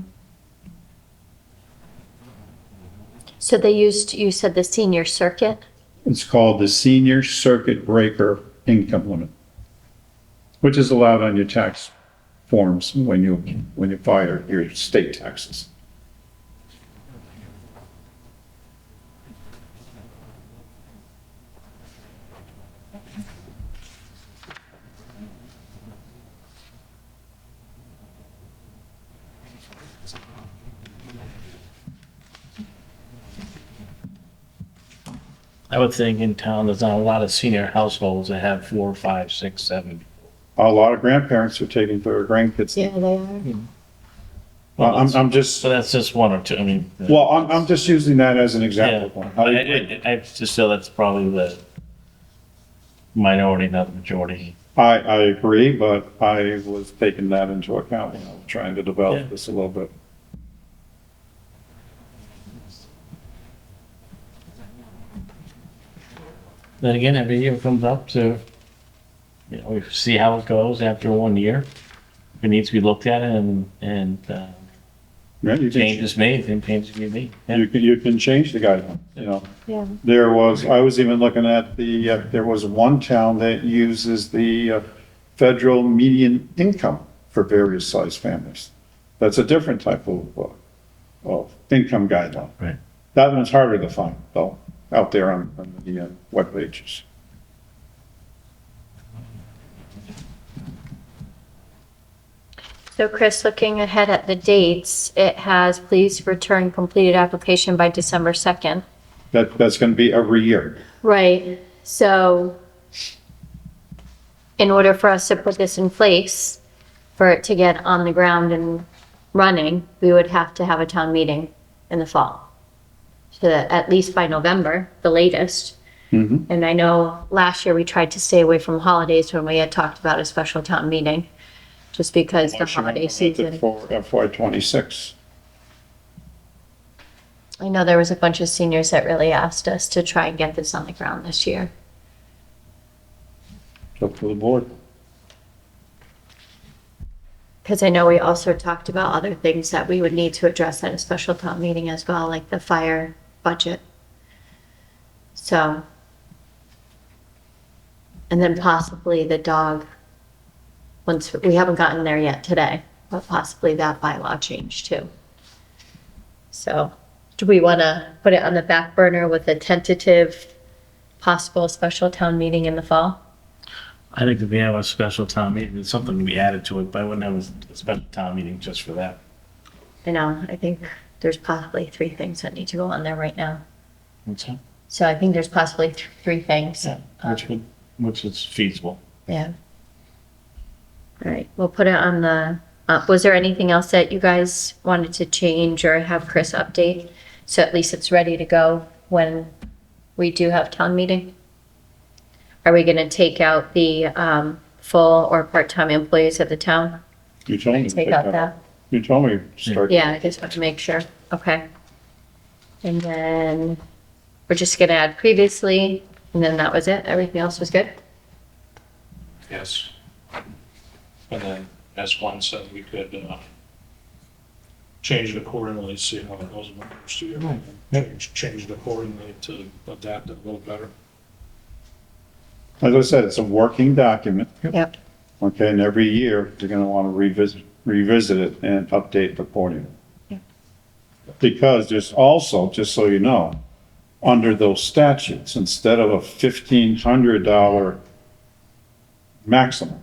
So they used, you said the senior circuit? It's called the senior circuit breaker income limit, which is allowed on your tax forms when you file your state taxes. I would think in town, there's not a lot of senior households that have 4, 5, 6, 7. A lot of grandparents are taking their grandkids. Yeah, they are. I'm just, So that's just 1 or 2, I mean. well, I'm just using that as an Yeah, example. I just feel that's probably the minority, not the majority. I agree, but I was taking that into account, trying to Yeah. develop this a little bit. Then again, every year it comes up to, we see how it goes after 1 year. If it needs to be looked at and Yeah, you change is made, then change can be made. Yeah. you can change the guideline, Yeah. I was even looking at there was one town that uses the federal median income for various size families. That's a different type of income guideline. Right. That one's harder to find, though, out there on the web pages. So Chris, looking ahead at the dates, it has please return completed application by December 2nd. That's gonna be every year. Right, so in order for us to put this in place, for it to get on the ground and running, we would have to have a town meeting in the fall. So that at least by November, the latest. Mhm. And I know last year we tried to stay away from holidays when we had talked about a special town meeting, just because the holiday season. For FY '26. I know there was a bunch of seniors that really asked us to try and get this on the ground this year. Up to the board. Because I know we also talked about other things that we would need to address at a special town meeting as well, like the fire budget. So. And then possibly the dog, once, we haven't gotten there yet today, but possibly that bylaw change too. So, do we want to put it on the back burner with a tentative possible special town meeting in the fall? I think if we have a special town meeting, there's something to be added to it, but I wouldn't have a special town meeting just for that. I know, I think there's possibly 3 things that need to go on there right now. What's that? So I think there's possibly 3 things. Which is feasible. Yeah. All right, we'll put it on the, was there anything else that you guys wanted to change or have Chris update? So at least it's ready to go when we do have town meeting? Are we gonna take out the, full or part-time employees of the town? You told me. to Take out that? You told me to start. Yeah, I just want to make sure, okay. And then we're just gonna add previously, and then that was it, everything else was good? Yes. And then, as one said, we could, change it accordingly, see how it goes in the first year. Change it accordingly to adapt it a little better. As I said, it's a working document. Yep. Okay, and every year, you're gonna wanna revisit it and update accordingly. Yeah. Because there's also, just so you know, under those statutes, instead of a $1,500 maximum,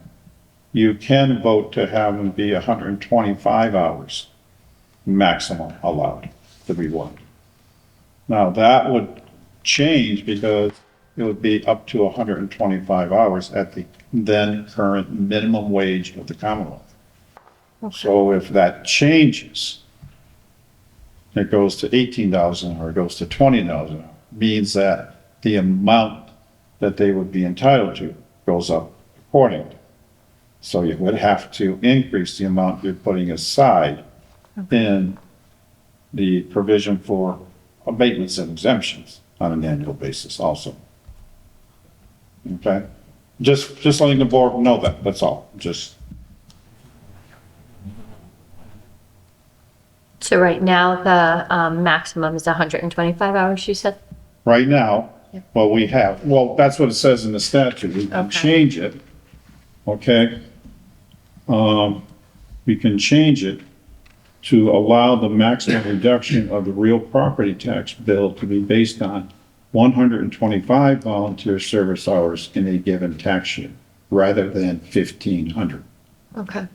you can vote to have them be 125 hours maximum allowed to be worked. Now, that would change because it would be up to 125 hours at the then current minimum wage of the Commonwealth. So if that changes, it goes to $18 an hour, it goes to $20 an hour, means that the amount that they would be entitled to goes up accordingly. So you would have to increase the amount you're putting aside in the provision for abatements and exemptions on an annual basis also. Okay? Just letting the board know that, that's all, just. So right now, the maximum is 125 hours, you said? Right now, Yep. what we have, well, that's what it says in the statute, we can Okay. change it, okay? We can change it to allow the maximum reduction of the real property tax bill to be based on 125 volunteer service hours in a given tax year, rather than 1,500. Okay.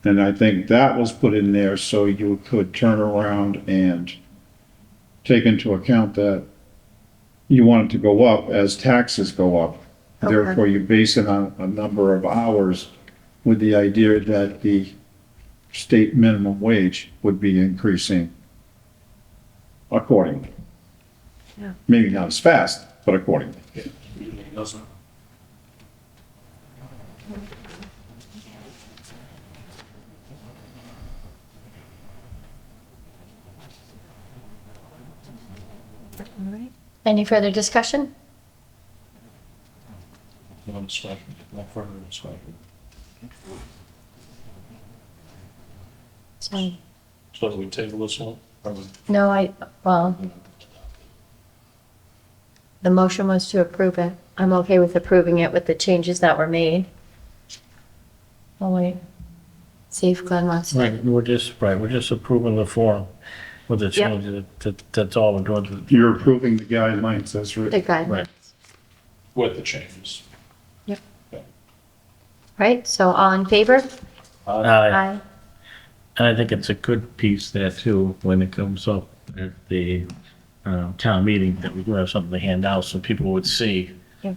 And I think that was put in there so you could turn around and take into account that you want it to go up as taxes go up. Okay. Therefore, you base it on a number of hours with the idea that the state minimum wage would be increasing accordingly. Yeah. Maybe not as fast, but accordingly. Yeah, usually it doesn't. All right. Any further discussion? No discussion, no further discussion. So we table this one? Or we- No, well, the motion was to approve it. I'm okay with approving it with the changes that were made. I'll wait. See if Glenn wants to. Right, we're just approving the form with the Yep. changes, that's all we're doing. You're approving the guidelines as The written. guidelines. With the changes. Right, so all in favor? And I think it's a good piece there too, when it comes up at the, town meeting, that we do have something to hand out so people would see, Yep.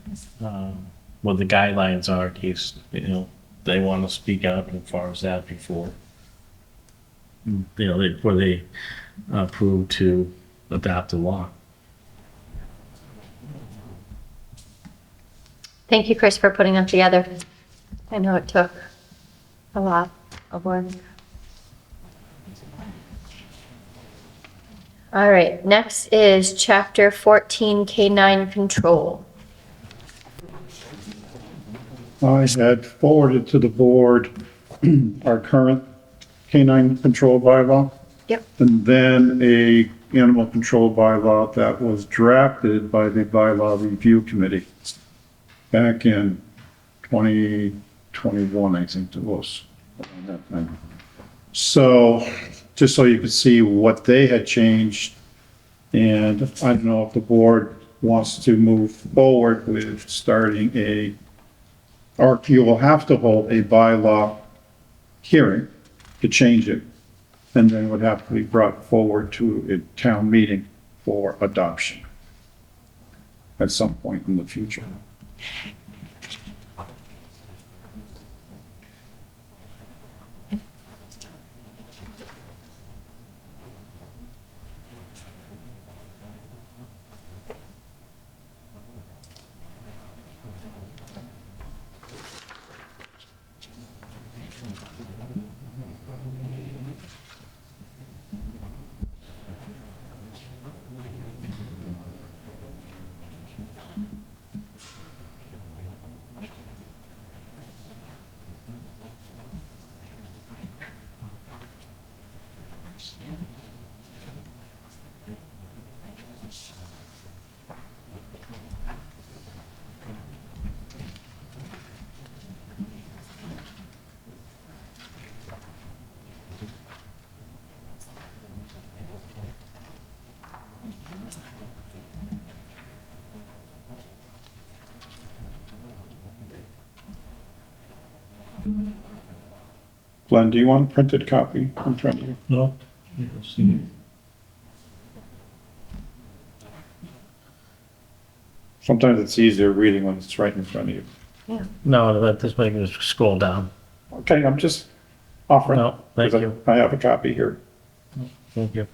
what the guidelines are in case, they want to speak out as far as that before. Before they approve to adopt the law. Thank you, Chris, for putting that together. I know it took a lot of work. All right, next is Chapter 14 K-9 Control. I had forwarded to the board our current canine control bylaw. Yep. And then a animal control bylaw that was drafted by the bylaw review committee back in 2021, I think it was. Around that time. So, just so you could see what they had changed, and I don't know if the board wants to move forward with starting or you will have to hold a bylaw hearing to change it, and then it would have to be brought forward to a town meeting for adoption at some point in the future. Glenn, do you want a printed copy in front of you? No? Sometimes it's easier reading when it's right in front of you. No, this way you can just scroll down. Okay, I'm just offering. No, thank 'cause you. I have a copy here. Thank you.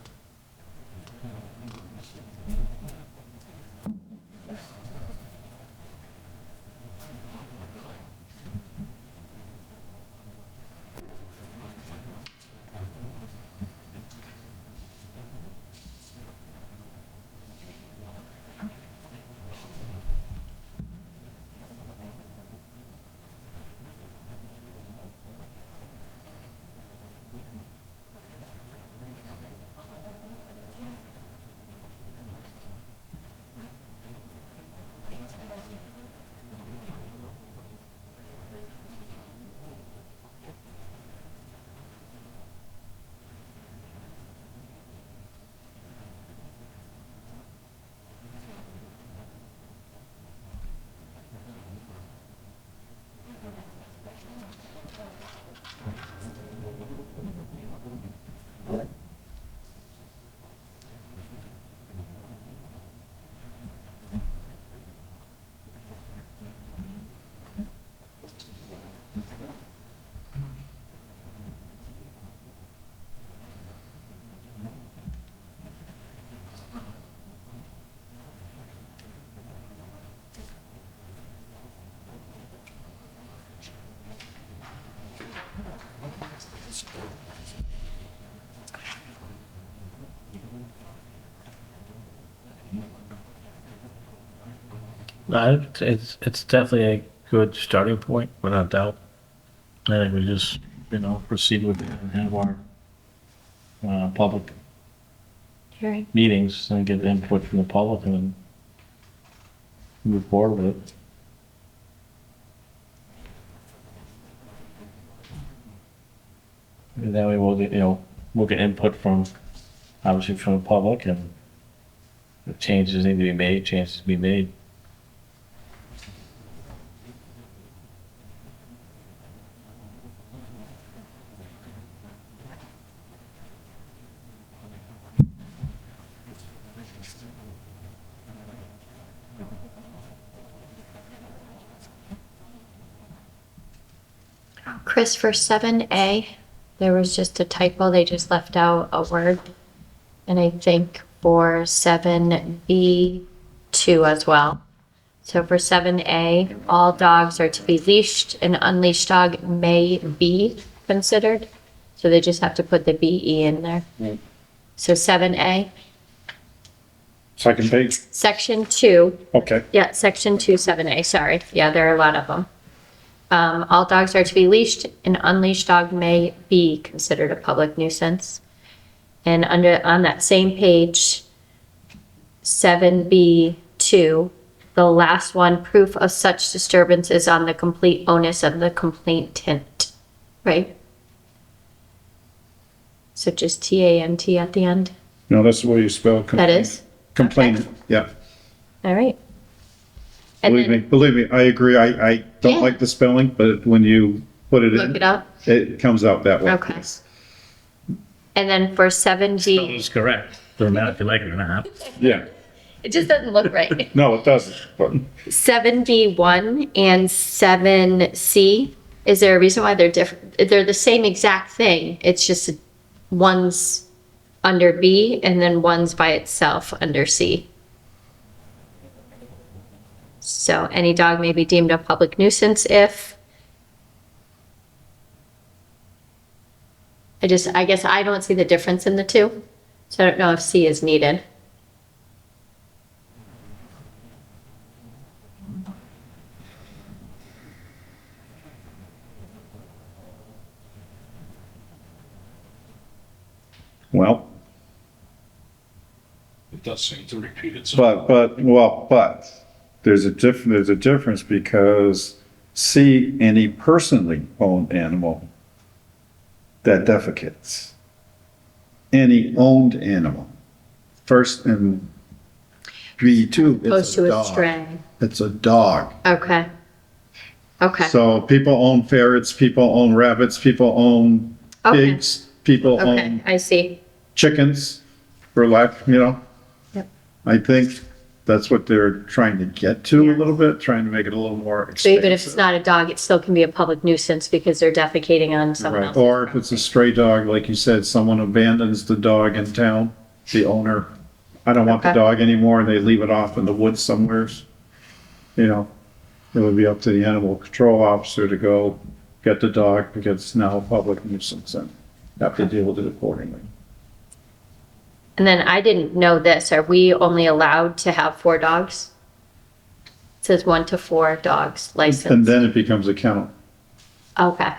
It's definitely a good starting point, without doubt. I think we just, proceed with it and have our, public Hearing. meetings and get input from the public and then move forward with it. And that way we'll get, we'll get input from, obviously from the public, and if changes need to be made, changes to be made. Chris, for 7A, there was just a typo. They just left out a word. And I think for 7B2 as well. So for 7A, all dogs are to be leashed. An unleashed dog may be considered. So they just have to put the BE in there. So 7A, Second page? Section 2. Okay. Yeah, Section 2, 7A, sorry. Yeah, there are a lot of them. All dogs are to be leashed. An unleashed dog may be considered a public nuisance. And on that same page, 7B2, the last one, proof of such disturbance is on the complete onus of the complainant, right? So just TANT at the end. No, that's the way you spell. That is? Complainant, yeah. All right. And then Believe me, I agree. I don't Yeah. like the spelling, but when you put it look in, it up. it comes out that way. Okay. And then for 7B, It's correct. Doesn't matter if you like it or not. Yeah. it just doesn't look right. No, it doesn't, but 7B1 and 7C, is there a reason why they're different? They're the same exact thing. It's just one's under B and then one's by itself under C. So any dog may be deemed a public nuisance if. I guess I don't see the difference in the two. So I don't know if C is needed. well, It does seem to repeat itself. but there's a difference because C, any personally owned animal that defecates. Any owned animal. First and B2, Opposed it's to a a dog. stray. It's a dog. Okay. Okay, So people own ferrets, people own rabbits, people own Okay. pigs, people okay, own I see. chickens, for lack, you know? Yep. I think that's what they're trying to get to a little bit, trying to make it a little more So expansive. even if it's not a dog, it still can be a public nuisance because they're defecating on someone Right, else's. or if it's a stray dog, like you said, someone abandons the dog in town, the owner, I don't want the Okay. dog anymore, and they leave it off in the woods somewhere. You know, it would be up to the animal control officer to go get the dog because it's now a public nuisance and have to deal with it accordingly. And then I didn't know this. Are we only allowed to have 4 dogs? It says 1 to 4 dogs And licensed. then it becomes a kennel. Okay.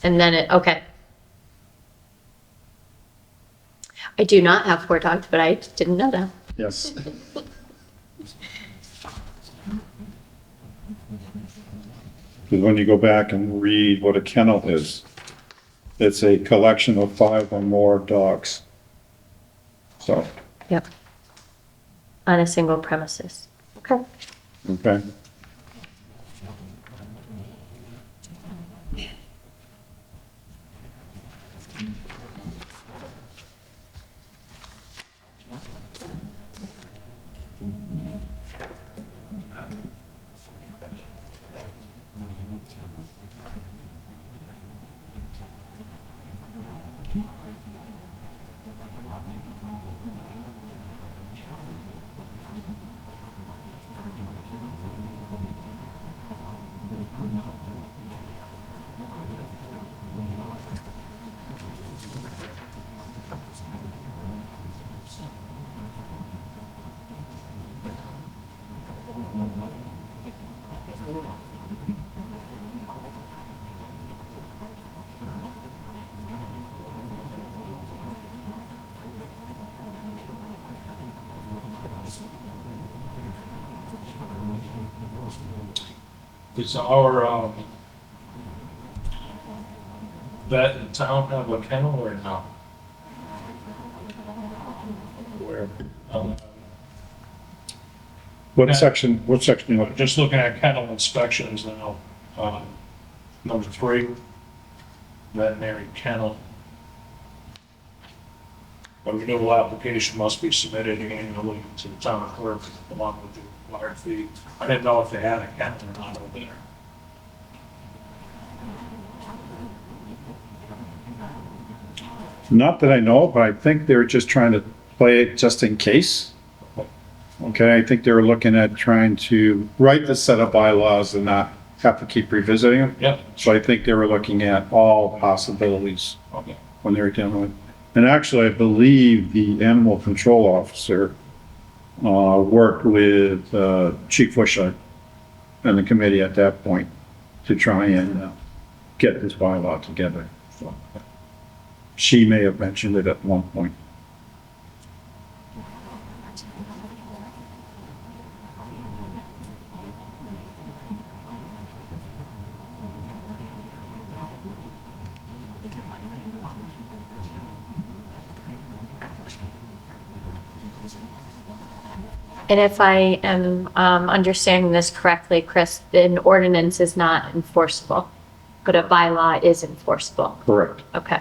And then okay. I do not have 4 dogs, but I didn't know that. Yes. Because when you go back and read what a kennel is, it's a collection of 5 or more dogs. So, Yep. On a single premises. Okay. okay. Does our, vet in town have a kennel or no? Where? Um, What Yeah. section, you I'm want? just looking at kennel inspections now. Number 3, veterinary kennel. A renewal application must be submitted annually to the town clerk along with the required fee. I didn't know if they had a kennel or not over there. Not that I know, but I think they're just trying to play it just in case. Okay, I think they were looking at trying to write the set of bylaws and not have to keep revisiting them. Yep. So I think they were looking at all possibilities Okay. when they were dealing with. And actually, I believe the animal control officer worked with Chief Wishart and the committee at that point to try and get this bylaw together. So, she may have mentioned it at one point. And if I am understanding this correctly, Chris, an ordinance is not enforceable, but a bylaw is enforceable. Correct. Okay.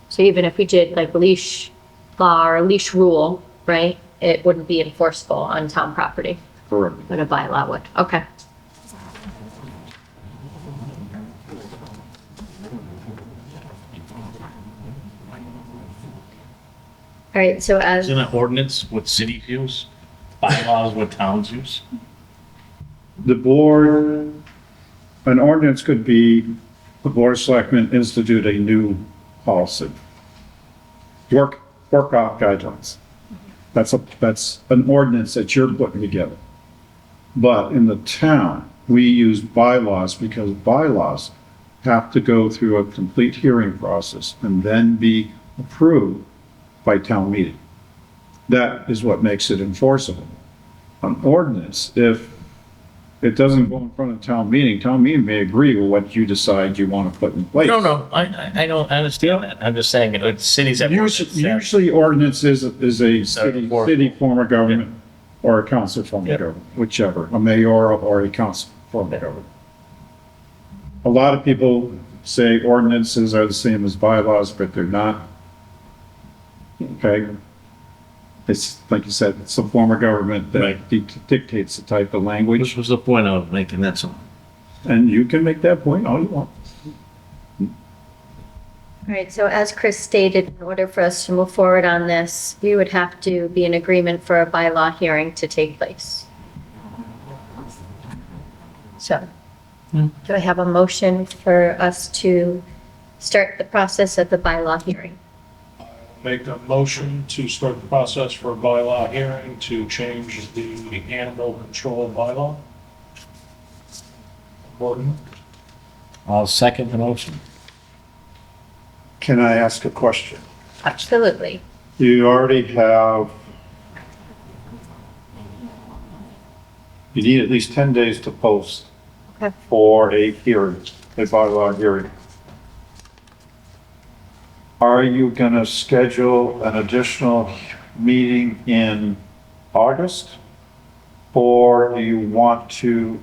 So even if we did like leash law or leash rule, right, it wouldn't be enforceable on town property, Correct. but a bylaw would. Okay. All right, so as, Isn't an ordinance what cities use? Bylaws what towns use? The board, an ordinance could be, the board of selectmen institute a new policy. Work off guidelines. That's an ordinance that you're putting together. But in the town, we use bylaws because bylaws have to go through a complete hearing process and then be approved by town meeting. That is what makes it enforceable. An ordinance, if it doesn't go in front of town meeting may agree with what you decide you want to put in place. No, I don't understand that. I'm just saying, cities have. Usually ordinance is a city form of government or a council form of Yep. government, whichever, a mayoral or a council form of government. a lot of people say ordinances are the same as bylaws, but they're not. Okay? It's, like you said, it's a form of government that Right. dictates the type of language, Which was the point I was making, that's all. and you can make that point all you want. All right, so as Chris stated, in order for us to move forward on this, we would have to be in agreement for a bylaw hearing to take place. So, do I have a motion for us to start the process of the bylaw hearing? Make a motion to start the process for a bylaw hearing to change the animal control bylaw. Gordon? I'll second the motion. Can I ask a question? Absolutely. You already have, you need at least 10 days to post Okay. for a hearing, a bylaw hearing. Are you gonna schedule an additional meeting in August? Or do you want to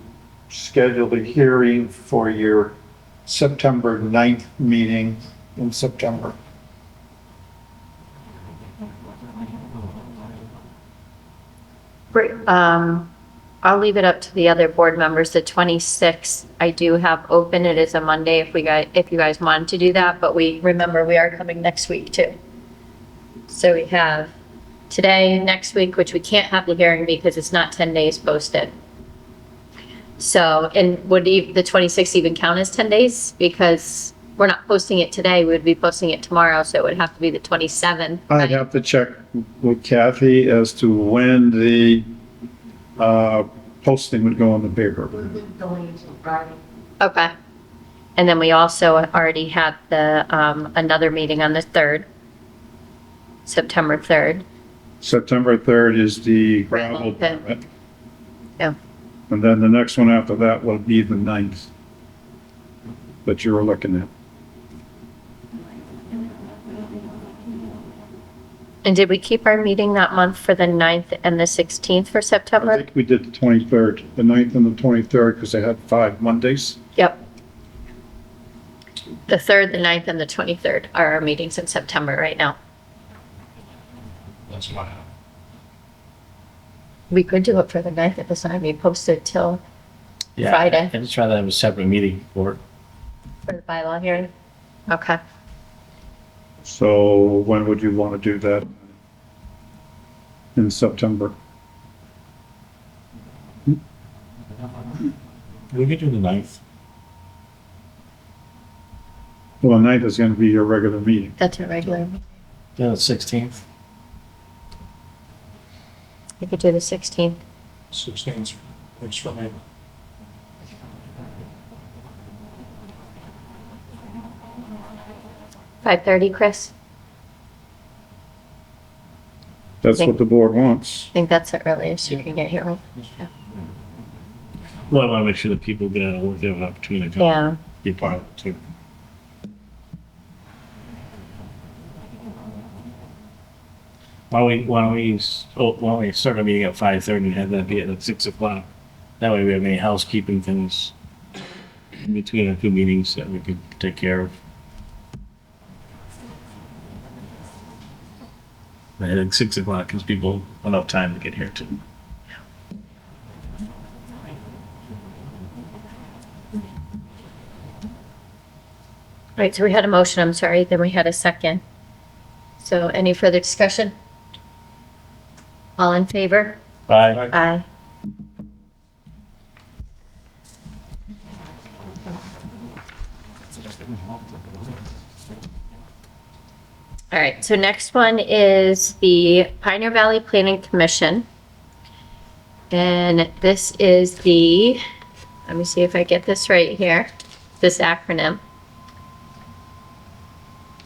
schedule the hearing for your September 9th meeting in September? Great. I'll leave it up to the other board members. The 26th, I do have open. It is a Monday if you guys wanted to do that, but remember, we are coming next week too. So we have today, next week, which we can't have the hearing because it's not 10 days posted. So, and would the 26th even count as 10 days? Because we're not posting it today, we would be posting it tomorrow, so it would have to be the 27th. I'd have to check with Kathy as to when the posting would go on the paper. Going into Friday. Okay. And then we also already have the, another meeting on the 3rd, September 3rd. September 3rd is the gravel Okay. permit. Yeah. And then the next one after that will be the 9th that you were looking at. And did we keep our meeting that month for the 9th and the 16th for I September? think we did the 23rd, the 9th and the 23rd, because they had 5 Mondays. Yep. The 3rd, the 9th, and the 23rd are our meetings in September right now. That's my, We could do it for the 9th if it's not be posted till Yeah, Friday. I'd just rather have a separate meeting for it. for the bylaw hearing. Okay. So when would you want to do that? In September? We could do the 9th. Well, the 9th is going to be your regular meeting. That's a regular meeting. Yeah, the 16th. You could do the 16th. 16th, works for me. $5:30, Chris? That's what the board wants. I think that's the earliest you can get here, right? Well, I want to make sure that people get out of work, they have an opportunity to come Yeah. be part of it too. Why don't we start a meeting at 5:30 and have that be at 6 o'clock? That way we have any housekeeping things in between our two meetings that we could take care of. I think 6 o'clock gives people enough time to get here too. Right, so we had a motion, I'm sorry, then we had a second. So any further discussion? All in favor? Bye. Aye. All right, so next one is the Pioneer Valley Planning Commission. And this is the, let me see if I get this right here, this acronym.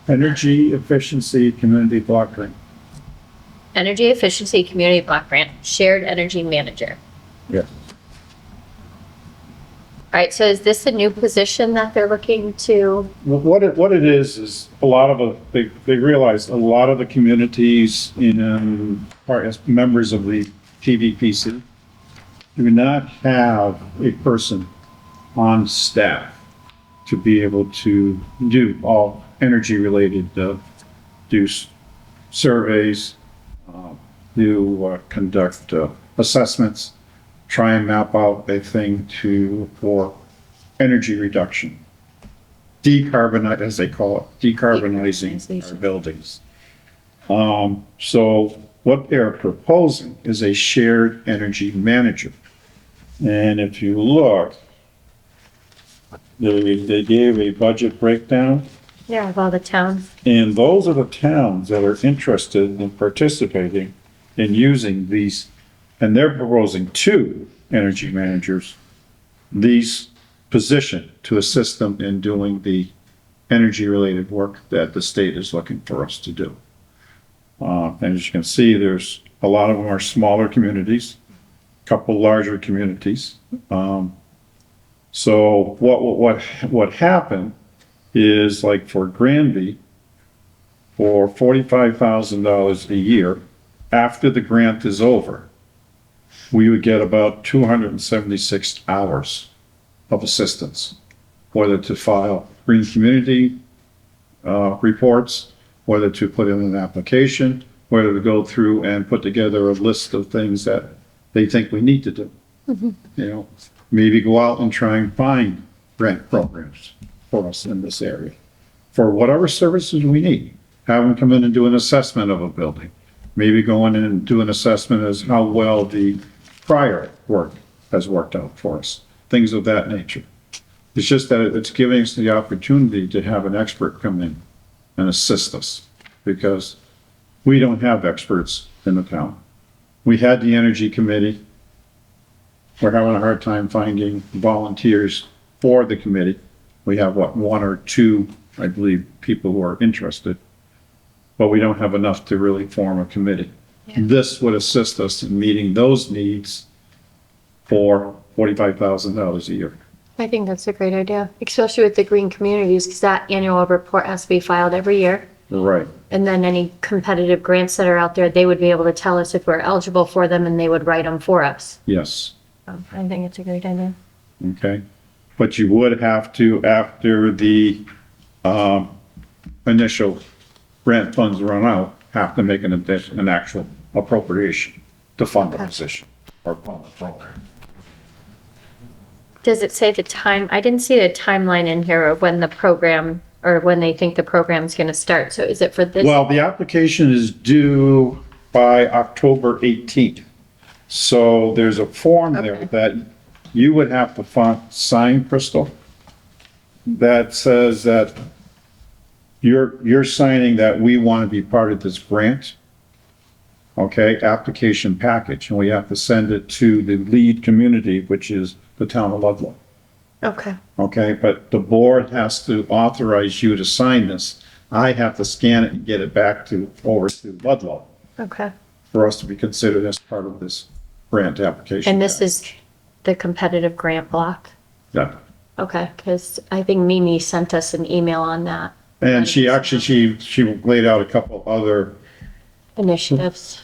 Energy Efficiency Community Block Grant. Energy Efficiency Community Block Grant, Shared Energy Manager. Yeah. All right, so is this a new position that they're looking to? What it is a lot of, they realize a lot of the communities as members of the PVPC do not have a person on staff to be able to do all energy-related, do surveys, conduct assessments, try and map out a thing for energy reduction. Decarbonize, as they call it, decarbonizing our buildings. So what they're proposing is a shared energy manager. And if you look, they gave a budget breakdown, Yeah, of all the towns. and those are the towns that are interested in participating in using these, and they're proposing 2 energy managers, these positioned to assist them in doing the energy-related work that the state is looking for us to do. And as you can see, there's a lot of them are smaller communities, a couple larger communities. So what happened is, like for Granby, for $45,000 a year, after the grant is over, we would get about 276 hours of assistance, whether to file green community reports, whether to put in an application, whether to go through and put together a list of things that they think we need to do. You know, maybe go out and try and find grant programs for us in this area, for whatever services we need. Have them come in and do an assessment of a building. Maybe go in and do an assessment as how well the prior work has worked out for us, things of that nature. It's just that it's giving us the opportunity to have an expert come in and assist us, because we don't have experts in the town. We had the energy committee. We're having a hard time finding volunteers for the committee. We have, 1 or 2, I believe, people who are interested, but we don't have enough to really form a committee. Yeah. This would assist us in meeting those needs for $45,000 a year. I think that's a great idea, especially with the green communities, because that annual report has to be filed every year. Right. And then any competitive grants that are out there, they would be able to tell us if we're eligible for them, and they would write them for us. Yes. I think it's a great idea. Okay. But you would have to, after the initial grant funds run out, have to make an actual appropriation to fund the position or fund the program. Does it say the time? I didn't see the timeline in here of when the program, or when they think the program's going to start. So is it for this? Well, the application is due by October 18th. So there's a form there Okay. that you would have to sign, Crystal, that says that you're signing that we want to be part of this grant. Okay, application package, and we have to send it to the lead community, which is the town of Ludlow. Okay. Okay, but the board has to authorize you to sign this. I have to scan it and get it back over to Ludlow Okay. for us to be considered as part of this grant application. And this is the competitive grant block? Yeah. Okay, because I think Mimi sent us an email on that. And she actually, she laid out a couple other Initiatives.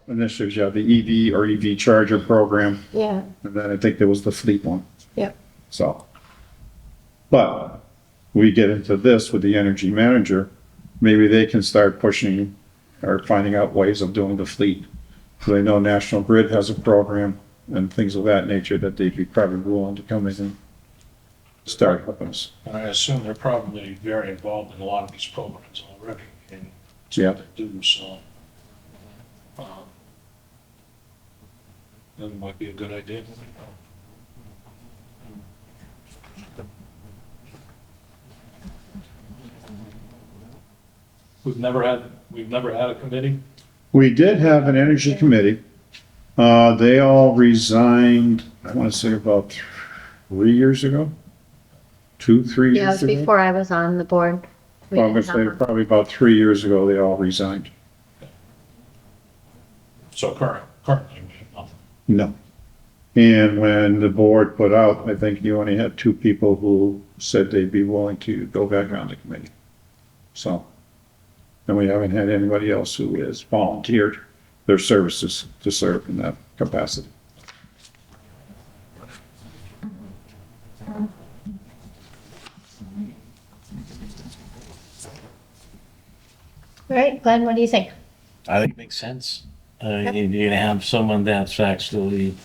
initiatives, yeah, the EV or EV charger program, Yeah. and then I think there was the fleet one. Yep. So, but we get into this with the energy manager, maybe they can start pushing or finding out ways of doing the fleet. So they know National Grid has a program and things of that nature that they'd be probably willing to come in and start with us. And I assume they're probably very involved in a lot of these programs already, and Yeah. they do, so. That might be a good idea. We've never had a committee. We did have an energy committee. They all resigned, I want to say about 3 years ago. 3 Yeah, it years was ago. before I was on the board. We Well, I'm didn't gonna say have one. probably about 3 years ago, they all resigned. So currently, nothing. No. And when the board put out, I think you only had 2 people who said they'd be willing to go back on the committee. So, and we haven't had anybody else who has volunteered their services to serve in that capacity. All right, Glenn, what do you think? I think it makes sense. You're gonna have someone that's actually,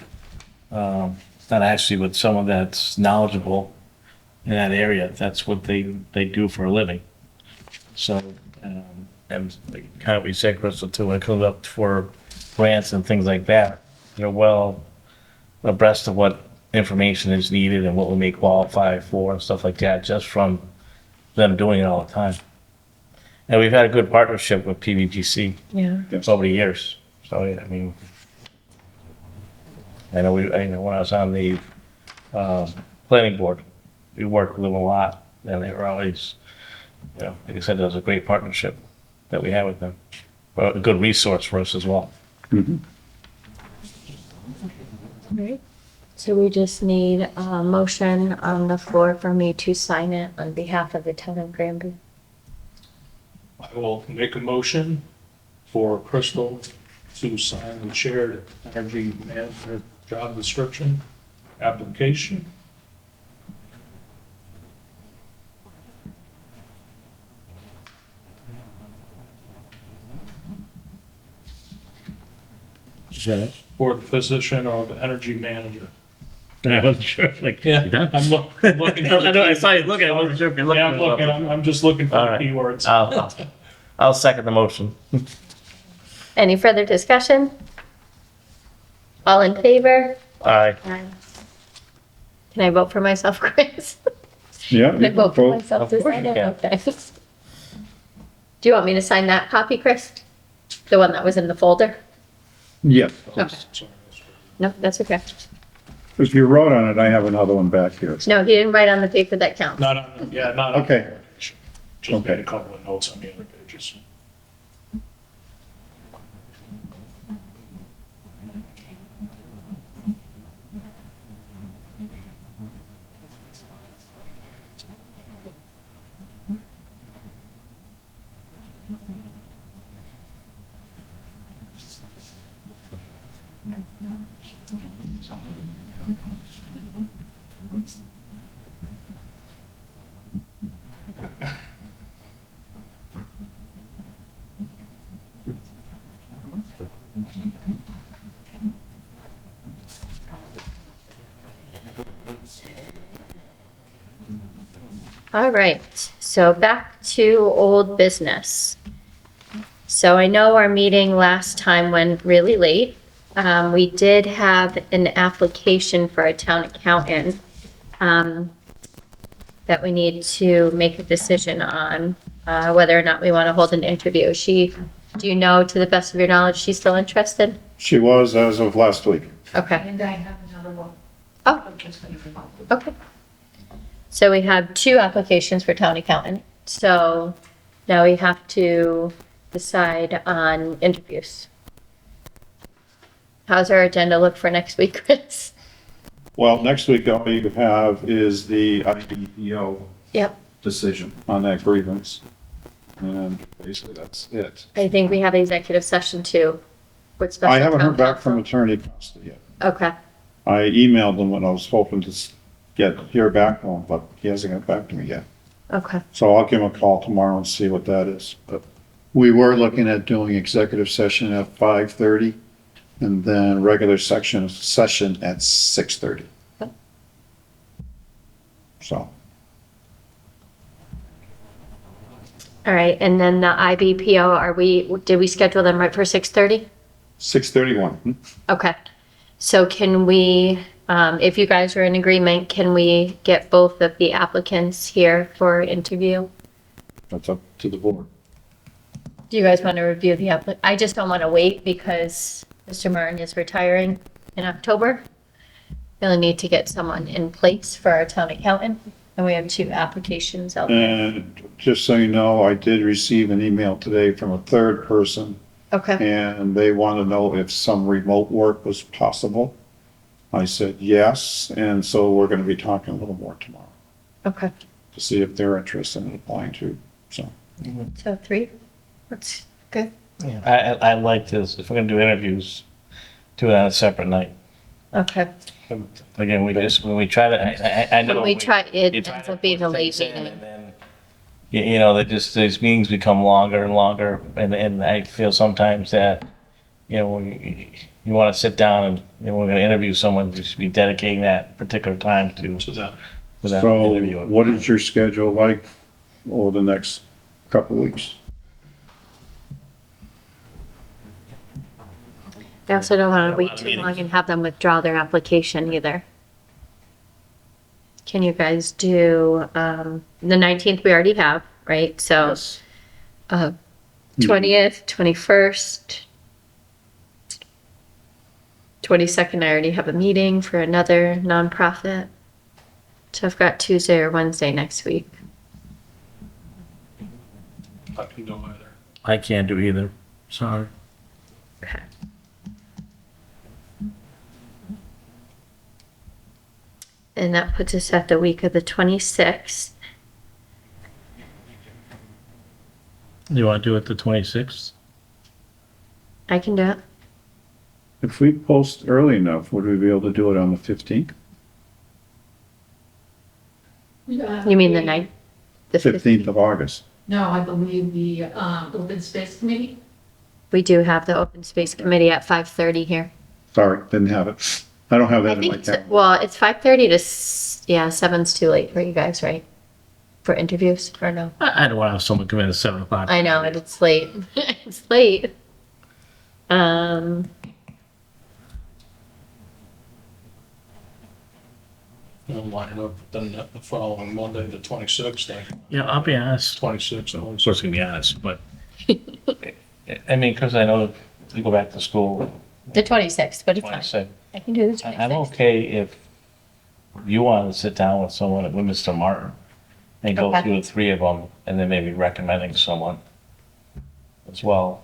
not actually, but someone that's knowledgeable in that area. That's what they do for a living. So, and kind of we said, Crystal, too, when it comes up for grants and things like that, they're well abreast of what information is needed and what we may qualify for and stuff like that, just from them doing it all the time. And we've had a good partnership with PVGC Yeah. over the years. So, yeah, I mean, I know when I was on the, planning board, we worked with them a lot, and they were always, like I said, it was a great partnership that we had with them. Well, a good resource for us as well. Mhm. Right. So we just need a motion on the floor for me to sign it on behalf of the town of Granby. I will make a motion for Crystal to sign the shared energy management job description application. For the position of energy manager. I wasn't sure, like, Yeah, you done? I'm looking. I know, I saw you looking, I wasn't sure if you're looking. Yeah, I'm looking, I'm just looking for All the right. keywords. I'll second the motion. Any further discussion? All in favor? Aye. Can I vote for myself, Chris? Yeah. Can I you vote for vote. myself Of to course sign you it? can. Okay. Do you want me to sign that copy, Chris? The one that was in the folder? Yes. Okay. No, that's okay. If you wrote on it, I have another one back here. No, he didn't write on the paper that counts. Not on, yeah, not on. Okay. Just made Okay. a couple of notes on the other pages. All right, so back to old business. So I know our meeting last time went really late. We did have an application for a town accountant that we need to make a decision on whether or not we want to hold an interview. Do you know, to the best of your knowledge, she's still interested? She was as of last week. Okay. And I have another one. Oh, I'm just gonna come up with. okay. So we have 2 applications for town accountant. So now we have to decide on interviews. How's our agenda look for next week, Chris? Well, next week, all you have is the IDPO Yep. decision on that grievance. And basically, that's it. I think we have executive session too. With special I haven't town heard back from council. Attorney Costa yet. Okay, I emailed him when I was hoping to hear back from him, but he hasn't got back to me yet. okay. So I'll give him a call tomorrow and see what that is. But we were looking at doing executive session at 5:30 and then regular session at 6:30. Okay. So, All right, and then the IBPO, did we schedule them right for 6:30? 6:31. Okay, so can we, if you guys are in agreement, can we get both of the applicants here for interview? That's up to the board. Do you guys want to review the I just don't want to wait because Mr. Martin is retiring in October. Really need to get someone in place for our town accountant, and we have 2 applications out there. And just so you know, I did receive an email today from a third person, Okay, and they want to know if some remote work was possible. I said yes, and so we're going to be talking a little more tomorrow okay. to see if they're interested in applying too. So, So 3, that's good. I like this, if we're gonna do interviews, do it on a separate night. Okay. Again, when we try to, I know. When we try, you it try ends to up being a put late things in meeting. and then you know, these meetings become longer and longer, and I feel sometimes that, you know, when you want to sit down and, you know, we're going to interview someone, you should be dedicating that particular time to So that, that So interview. what is your schedule like over the next couple weeks? I also don't want to A wait lot of too long meetings. and have them withdraw their application either. Can you guys do, the 19th we already have, right? So, Yes. 20th, 21st, 22nd, I already have a meeting for another nonprofit. So I've got Tuesday or Wednesday next week. I can do either. I can't do either. Sorry. Okay. And that puts us at the week of the 26th. You want to do it the 26th? I can do it. If we post early enough, would we be able to do it on the 15th? You mean the 9th? The 15th of August? No, I believe the, Open Space Committee. We do have the Open Space Committee at 5:30 here. Sorry, didn't have it. I don't have I that in think, my it's- calendar. well, it's 5:30 to, 7's too late for you guys, right? For interviews, or no? I don't want to have someone come in at 7 o'clock. I know, and it's late. It's late. I'm lining up then the following Monday, the 26th, Yeah, I'll be honest. 26th. Of course, I'm gonna be honest, but I mean, because I know you go back to school. The 26th, but it's fine. 26. I can do the 26th. I'm okay if you want to sit down with someone, with Mr. Martin, and go Okay. through the three of them, and then maybe recommending someone as well.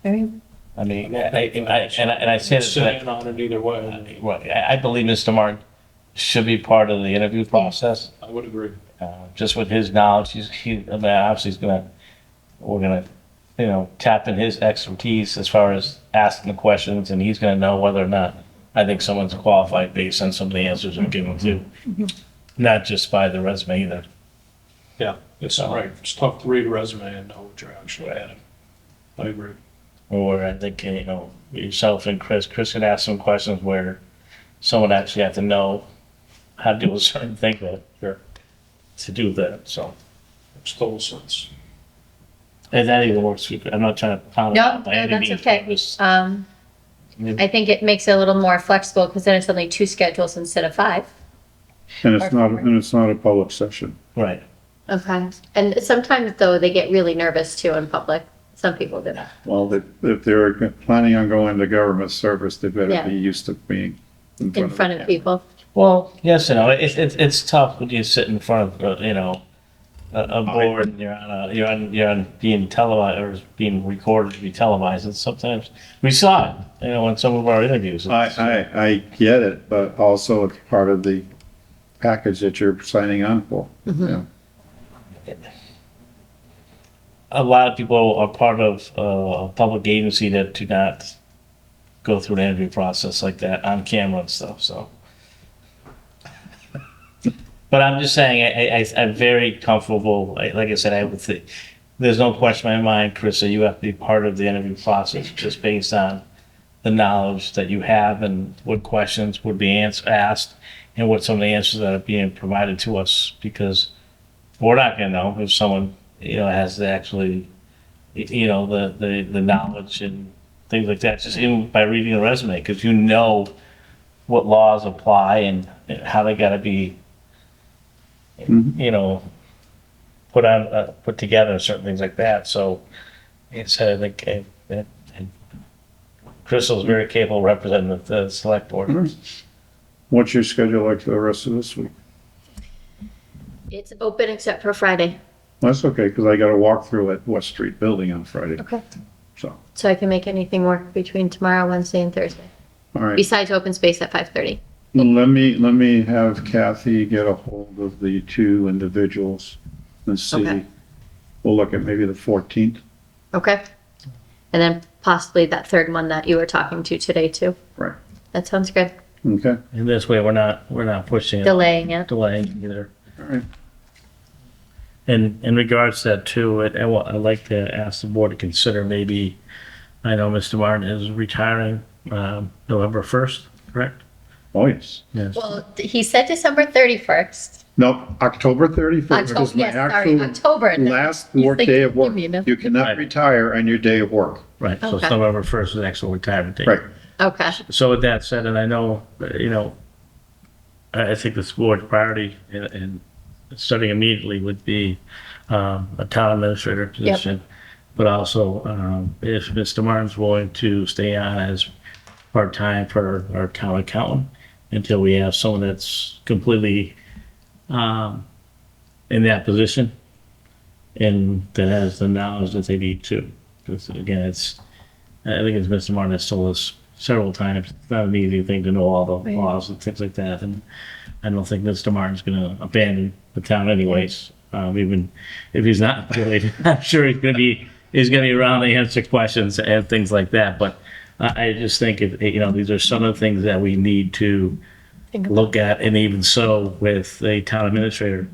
Very- I mean, and I say this, Sitting on it either way, right, I believe Mr. Martin should be part of the interview process. I would agree. Just with his knowledge, I mean, obviously we're gonna, you know, tap in his expertise as far as asking the questions, and he's gonna know whether or not I think someone's qualified based on some of the answers I'm giving too. Not just by the resume either. Yeah, it's all right. It's tough to read a resume and know what you're actually adding. I agree. Or I think, you know, yourself and Chris can ask some questions where someone actually have to know how to do a certain thing to do that, so. Makes total sense. And that even works, I'm not trying to pound it No, out by no, any that's means, okay. but just- I think it makes it a little more flexible because then it's only 2 schedules instead of 5. And it's not a public session. Right. Okay. And sometimes though, they get really nervous too in public. Some people do. Well, if they're planning on going to government service, they better Yeah. be used to being In front of camera. people. Well, yes and no. It's tough when you sit in front of, you know, a board and you're on being televised or being recorded to be televised. And sometimes we saw it, you know, in some of our interviews. I get it, but also it's part of the package that you're signing on for. Yeah. A lot of people are part of a public agency that do not go through an interview process like that on camera and stuff, so. But I'm just saying, I'm very comfortable, like I said, I would think, there's no question in my mind, Chris, that you have to be part of the interview process just based on the knowledge that you have and what questions would be asked and what some of the answers that are being provided to us, because we're not gonna know if someone, you know, has the actually, you know, the knowledge and things like that, just even by reading the resume, because you know what laws apply and how they gotta be, you know, put together, certain things like that. So it's, I think, and Crystal's very capable representing the select board. What's your schedule like for the rest of this week? It's open except for Friday. That's okay, because I got a walkthrough at West Street Building on Friday, Okay. so, So I can make anything work between tomorrow, Wednesday, and Thursday. all right. Besides open space at 5:30. Let me have Kathy get a hold of the 2 individuals and see. Okay. We'll look at maybe the 14th. Okay. And then possibly that third one that you were talking to today too. Right. That sounds good. Okay, And this way, we're not pushing it, Delaying it. delaying either. all right. And in regards to that too, I'd like to ask the board to consider maybe, I know Mr. Martin is retiring, November 1st, correct? Oh, yes. Yes. Well, he said December 31st. No, October 31st is October, my yes, sorry, actual October. last He's work thinking, day of work. give me enough. You cannot Right. retire on your day of work. Right, so it's Okay. November 1st is the actual retirement date. Right. Okay, So with that said, and I know, I think this board's priority and starting immediately would be a town administrator position. But also, if Mr. Martin's willing to stay on as part-time for our town accountant until we have someone that's completely in that position and that has the knowledge that they need to. Because again, I think as Mr. Martin has told us several times, it's not an easy thing to know all the Right. laws and things like that. And I don't think Mr. Martin's gonna abandon the town anyways. Even if he's not employed, I'm sure he's gonna be around to answer questions and things like that. But I just think these are some of the things that we need to Think about look at, and even so with a town administrator.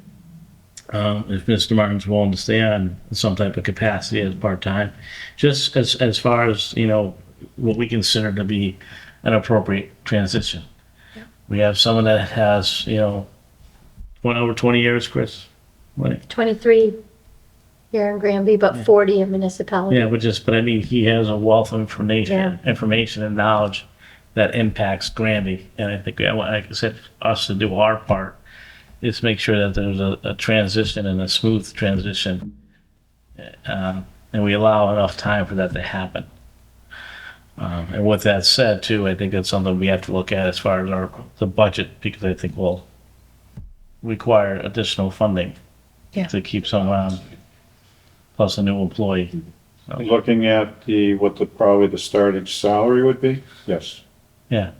If Mr. Martin's willing to stay on some type of capacity as part-time, just as far as, what we consider to be an appropriate transition. We have someone that has, over 20 years, Chris. What? 23 here in Granby, but 40 in municipality. Yeah, but I mean, he has a wealth of information and knowledge that impacts Granby. And I think, like I said, us to do our part is make sure that there's a transition and a smooth transition. And we allow enough time for that to happen. And with that said too, I think that's something we have to look at as far as the budget, because I think we'll require additional funding Yeah. to keep someone on, plus a new employee. Looking at probably the starting salary would be, yes. Yeah.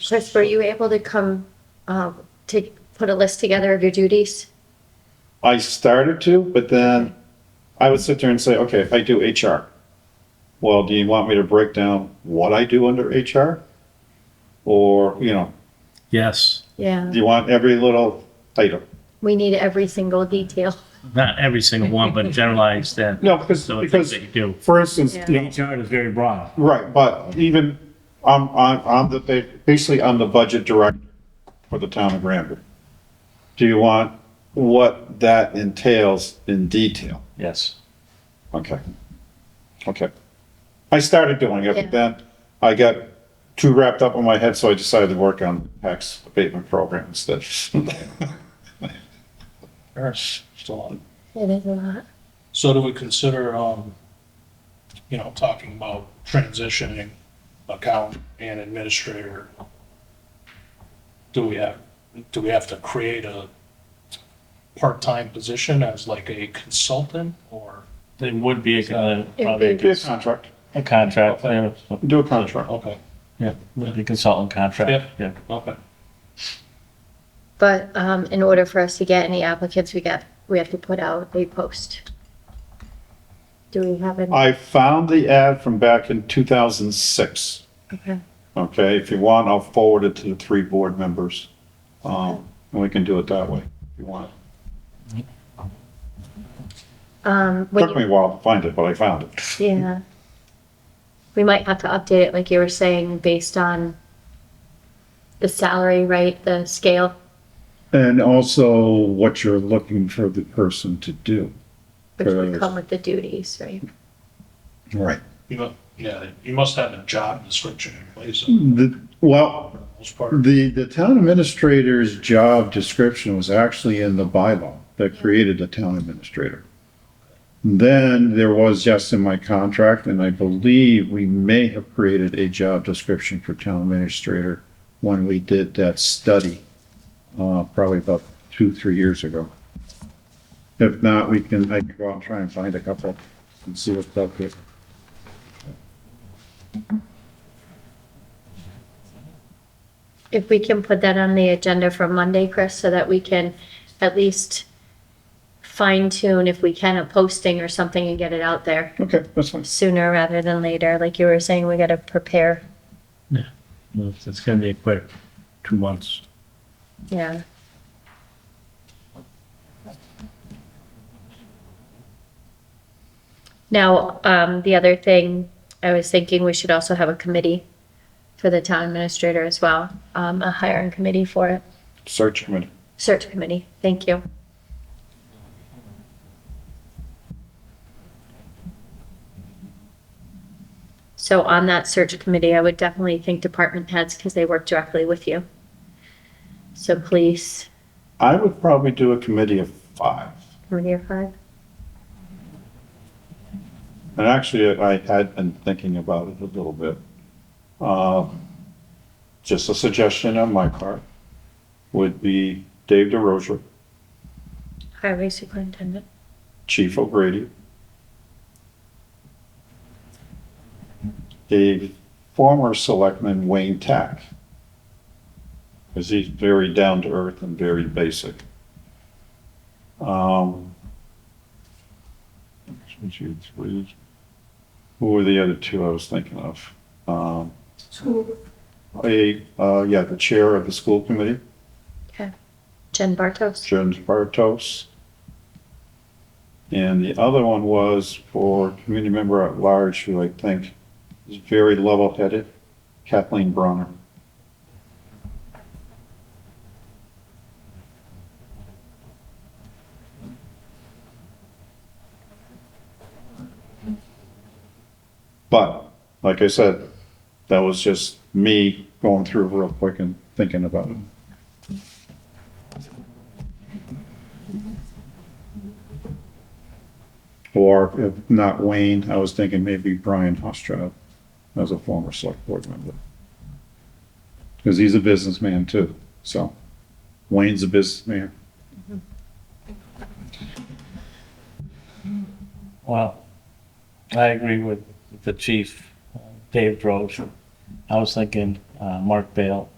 Chris, were you able to come to put a list together of your duties? I started to, but then I would sit there and say, okay, I do HR. Well, do you want me to break down what I do under HR? Or, Yes. Yeah, do you want every little item? we need every single detail. Not every single one, but generalized that. No, because, So things that you do. for instance, Yeah. HR is very broad. right, but even, I'm basically I'm the budget director for the town of Granby. Do you want what that entails in detail? Yes. Okay. Okay. I started doing it, Yeah. but then I got too wrapped up in my head, so I decided to work on tax abatement program instead. There's still on. It is a lot. So do we consider, talking about transitioning accountant and administrator? Do we have to create a part-time position as like a consultant, or? There would be probably It'd Be a contract. a contract. Okay. Do a contract. Okay, Yeah, would be consultant contract. Yeah. okay. But in order for us to get any applicants, we have to put out a post. Do we have any? I found the ad from back in 2006. Okay. Okay, if you want, I'll forward it to the 3 board members. And we can do it that way if you want. When Took me a while to find it, but I found it. Yeah. We might have to update it, like you were saying, based on the salary, right, the scale. And also what you're looking for the person to do. Which would come with the duties, right? Right. You must have a job description in place. Well, For the most part. the town administrator's job description was actually in the bylaw that created the town administrator. Then there was just in my contract, and I believe we may have created a job description for town administrator when we did that study, probably about 2-3 years ago. If not, I can go out and try and find a couple and see what's up there. If we can put that on the agenda for Monday, Chris, so that we can at least fine tune, if we can, a posting or something and get it out there Okay, that's fine. sooner rather than later. Like you were saying, we gotta prepare. It's gonna be a quick 2 months. Yeah. Now, the other thing, I was thinking we should also have a committee for the town administrator as well, a hiring committee for it. Search committee. Search committee, thank you. So on that search committee, I would definitely think department heads because they work directly with you. So police, I would probably do a committee of 5. committee of 5. And actually, I had been thinking about it a little bit. Just a suggestion on my part would be Dave DeRozier, Highway superintendent. Chief O'Grady, a former selectman, Wayne Tack, because he's very down to earth and very basic. One, two, three. Who were the other 2 I was thinking of? The chair of the school committee, Okay. Jen Bartos. Jen Bartos. And the other one was for community member at large, who I think is very level-headed, Kathleen Bronner. But, like I said, that was just me going through real quick and thinking about it. Or if not Wayne, I was thinking maybe Brian Hostrad as a former select board member. Because he's a businessman too, so Wayne's a businessman. Well, I agree with the chief, Dave Droge. I was thinking Mark Bale.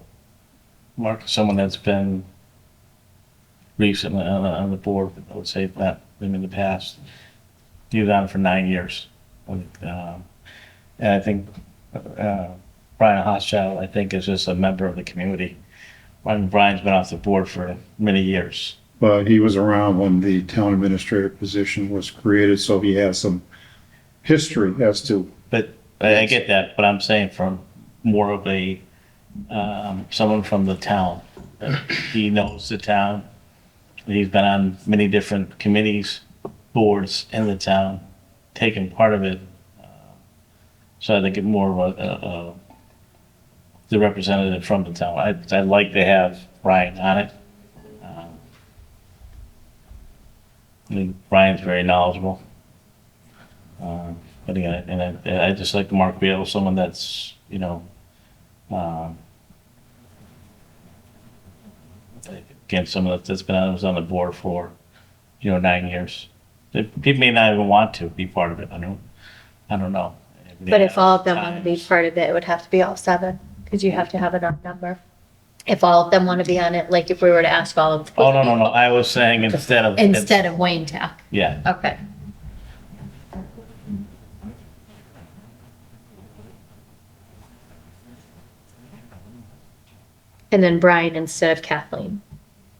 Mark is someone that's been recently on the board, I would say that in the past. He was on for 9 years. And I think Brian Hochschild, I think, is just a member of the community. Brian's been off the board for many years. But he was around when the town administrator position was created, so he has some history as to. But I get that, but I'm saying from more of a, someone from the town. He knows the town. He's been on many different committees, boards in the town, taken part of it. So I think it's more of the representative from the town. I'd like to have Brian on it. I mean, Brian's very knowledgeable. But again, and I just like Mark Beal, someone that's, again, someone that's been was on the board for, 9 years. People may not even want to be part of it. I don't know. But if all of them want to be part of it, it would have to be all 7, because you have to have enough number. If all of them want to be on it, like if we were to ask all of. Oh, no. I was saying instead of. Wayne Tack. Yeah. Okay. And then Brian instead of Kathleen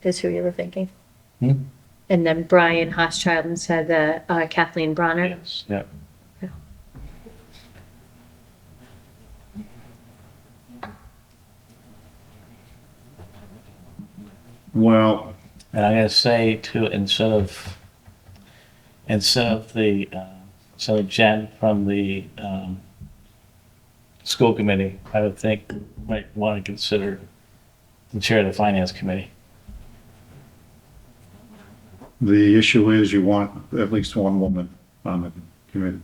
is who you were thinking. Hmm? And then Brian Hochschild instead of Kathleen Bronner. Yes, yeah. Well, And I'm gonna say too, instead of Jen from the school committee, I would think might want to consider the chair of the finance committee. the issue is you want at least one woman on the committee.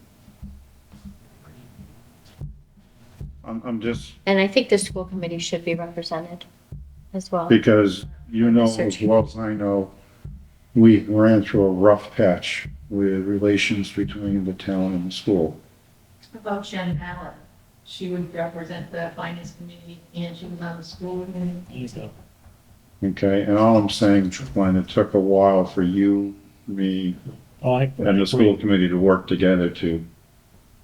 I'm just, And I think the school committee should be represented as well. because as well as I know, we ran through a rough patch with relations between the town and the school. About Jen Allen, she would represent the finance committee and she was on the school committee. Okay, and all I'm saying, Glenn, it took a while for you, me, and the school committee to work together to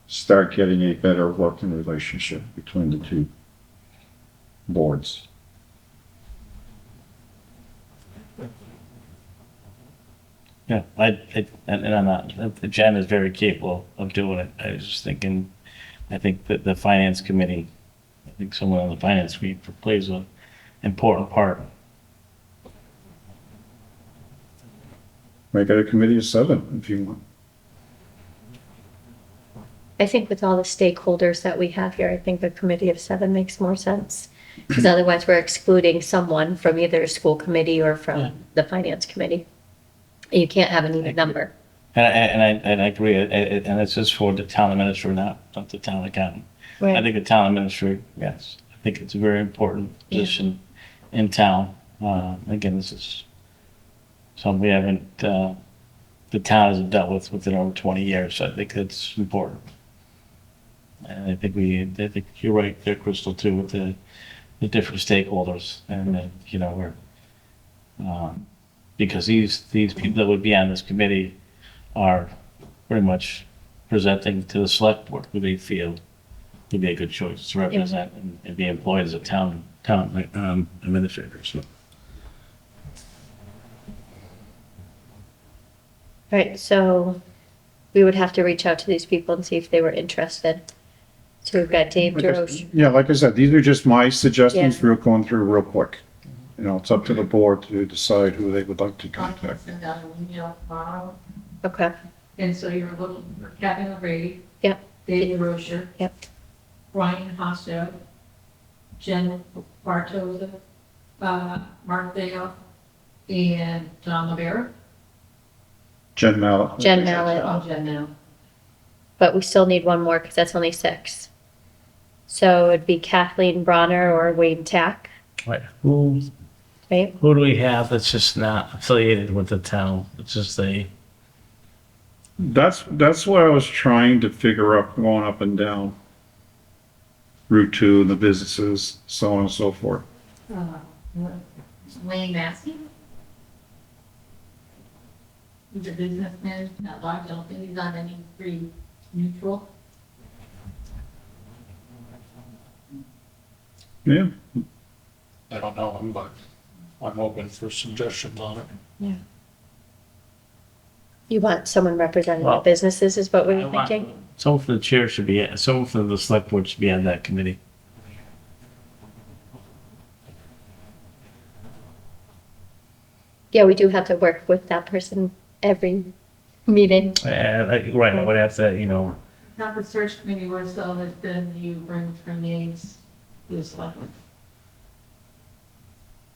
start getting a better working relationship between the two boards. And I'm not, Jen is very capable of doing it. I was just thinking, I think that the finance committee, I think someone on the finance committee plays an important part. Make it a committee of 7 if you want. I think with all the stakeholders that we have here, I think a committee of 7 makes more sense. Because otherwise we're excluding someone from either a school committee or Yeah. from the finance committee. You can't have an even number. And I agree, and it's just for the town administrator, not the town accountant. I think the town administrator, yes, I think it's a very important position in town. Again, this is something we haven't, the town hasn't dealt with within over 20 years, so I think it's important. And I think you're right there, Crystal, too, with the different stakeholders, and you know, because these people that would be on this committee are pretty much presenting to the select board who they feel would be a good choice to represent and be employed as a town administrator. So All right, so we would have to reach out to these people and see if they were interested. So we've got Dave DeRoche. Yeah, like I said, these are just my suggestions, Yeah. we're going through real quick. You know, it's up to the board to decide who they would like to I'm gonna contact. send out an email tomorrow, Okay, and so you're looking for Kevin O'Grady. Yep. David Rocher. Yep. Ryan Hosto. Jen Bartoza. Mark Dale. And John LaBera. Jen Mallett. Jen Mallett, Oh, Jen now. but we still need one more because that's only 6. So it'd be Kathleen Bronner or Wayne Tack, right, who right? do we have that's just not affiliated with the town? It's just That's what I was trying to figure out going up and down Route 2 and the businesses, so on and so forth. Wayne Massey. He's a businessman, not large, I don't think he's on any free neutral. Yeah, I don't know him, but I'm open for suggestions on it. You want someone representing the Well, businesses is what we were thinking? someone from the chair should be, someone from the select board should be on that committee. Yeah, we do have to work with that person every meeting. Right, I would have to, you know, Not the search committee where so that then you bring from names to the select.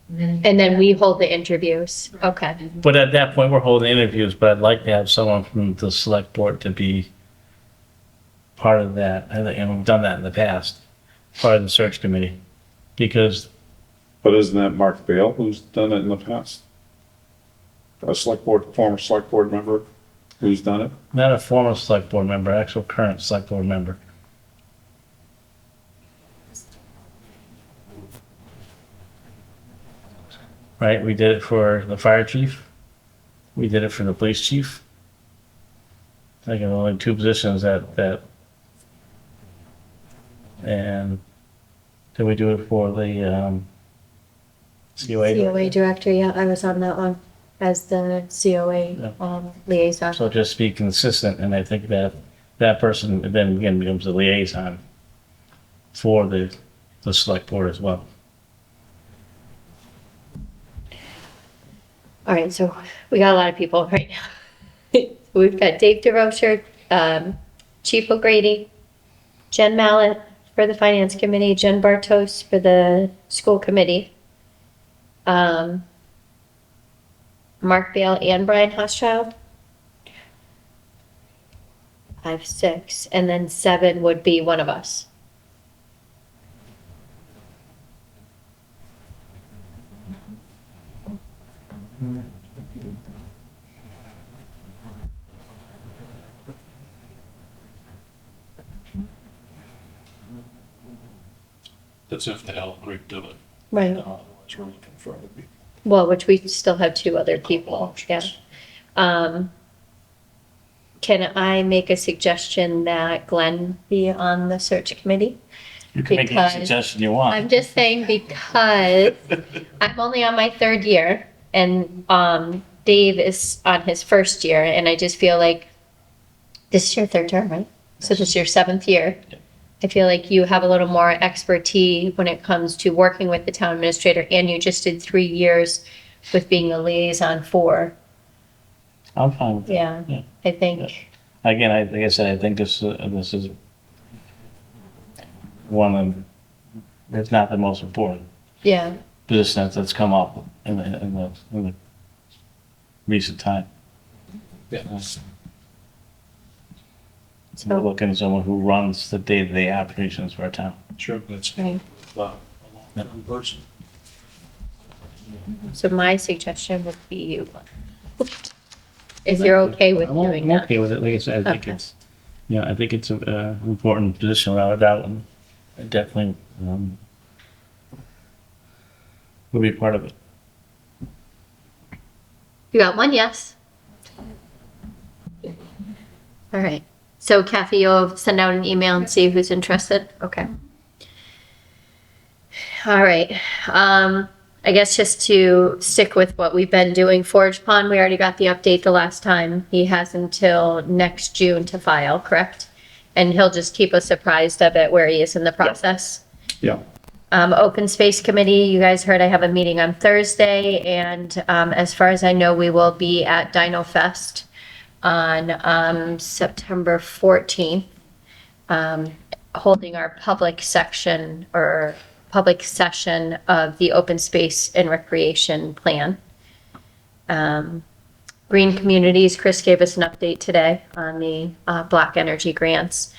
And then we hold the interviews. Okay. but at that point, we're holding interviews, but I'd like to have someone from the select board to be part of that, and we've done that in the past, part of the search committee. Because, but isn't that Mark Bale who's done it in the past? A former select board member who's done it? not a former select board member, actual current select board member. Right, we did it for the fire chief. We did it for the police chief. I think only 2 positions that. And did we do it for the, COA? COA director, yeah, I was on that one as the COA liaison. So just be consistent, and I think that person then again becomes the liaison for the select board as well. All right, so we got a lot of people right now. We've got Dave DeRocher, Chief O'Grady, Jen Mallett for the Finance Committee, Jen Bartos for the School Committee, Mark Bale and Brian Hoschild. 5, 6, and then 7 would be one of us. That's if they all agree to it. Right. Otherwise, we're looking for other people. Well, which we still have 2 other people, yeah. Can I make a suggestion that Glenn be on the search committee? You can make any Because suggestion you I'm want. just saying because I'm only on my 3rd year and Dave is on his first year, and I just feel like this is your third term, right? So this is your seventh year. I feel like you have a little more expertise when it comes to working with the town administrator, and you just did 3 years with being a liaison for. I'm fine with that. Yeah, Yeah. I think, Again, like I said, I think this is one of, if not the most important yeah. position that's come up in the recent time. Yeah. We're looking at someone who runs the day-to-day operations for our town. Sure, that's Right. a long-term person. So my suggestion would be you. If you're okay with doing I'm that. okay with it. Like I said, I think Okay. it's, yeah, I think it's a important position without a doubt, and I definitely, will be part of it. You got one yes? All right. So Kathy, you'll send out an email and see who's interested? Okay. All right. I guess just to stick with what we've been doing, Forge Pond, we already got the update the last time. He has until next June to file, correct? And he'll just keep us apprised of it where he is in the process. Yeah, Open Space Committee, you guys heard I have a meeting on Thursday, and as far as I know, we will be at Dino Fest on September 14th, holding our public section or public session of the Open Space and Recreation Plan. Green Communities, Chris gave us an update today on the Black Energy grants.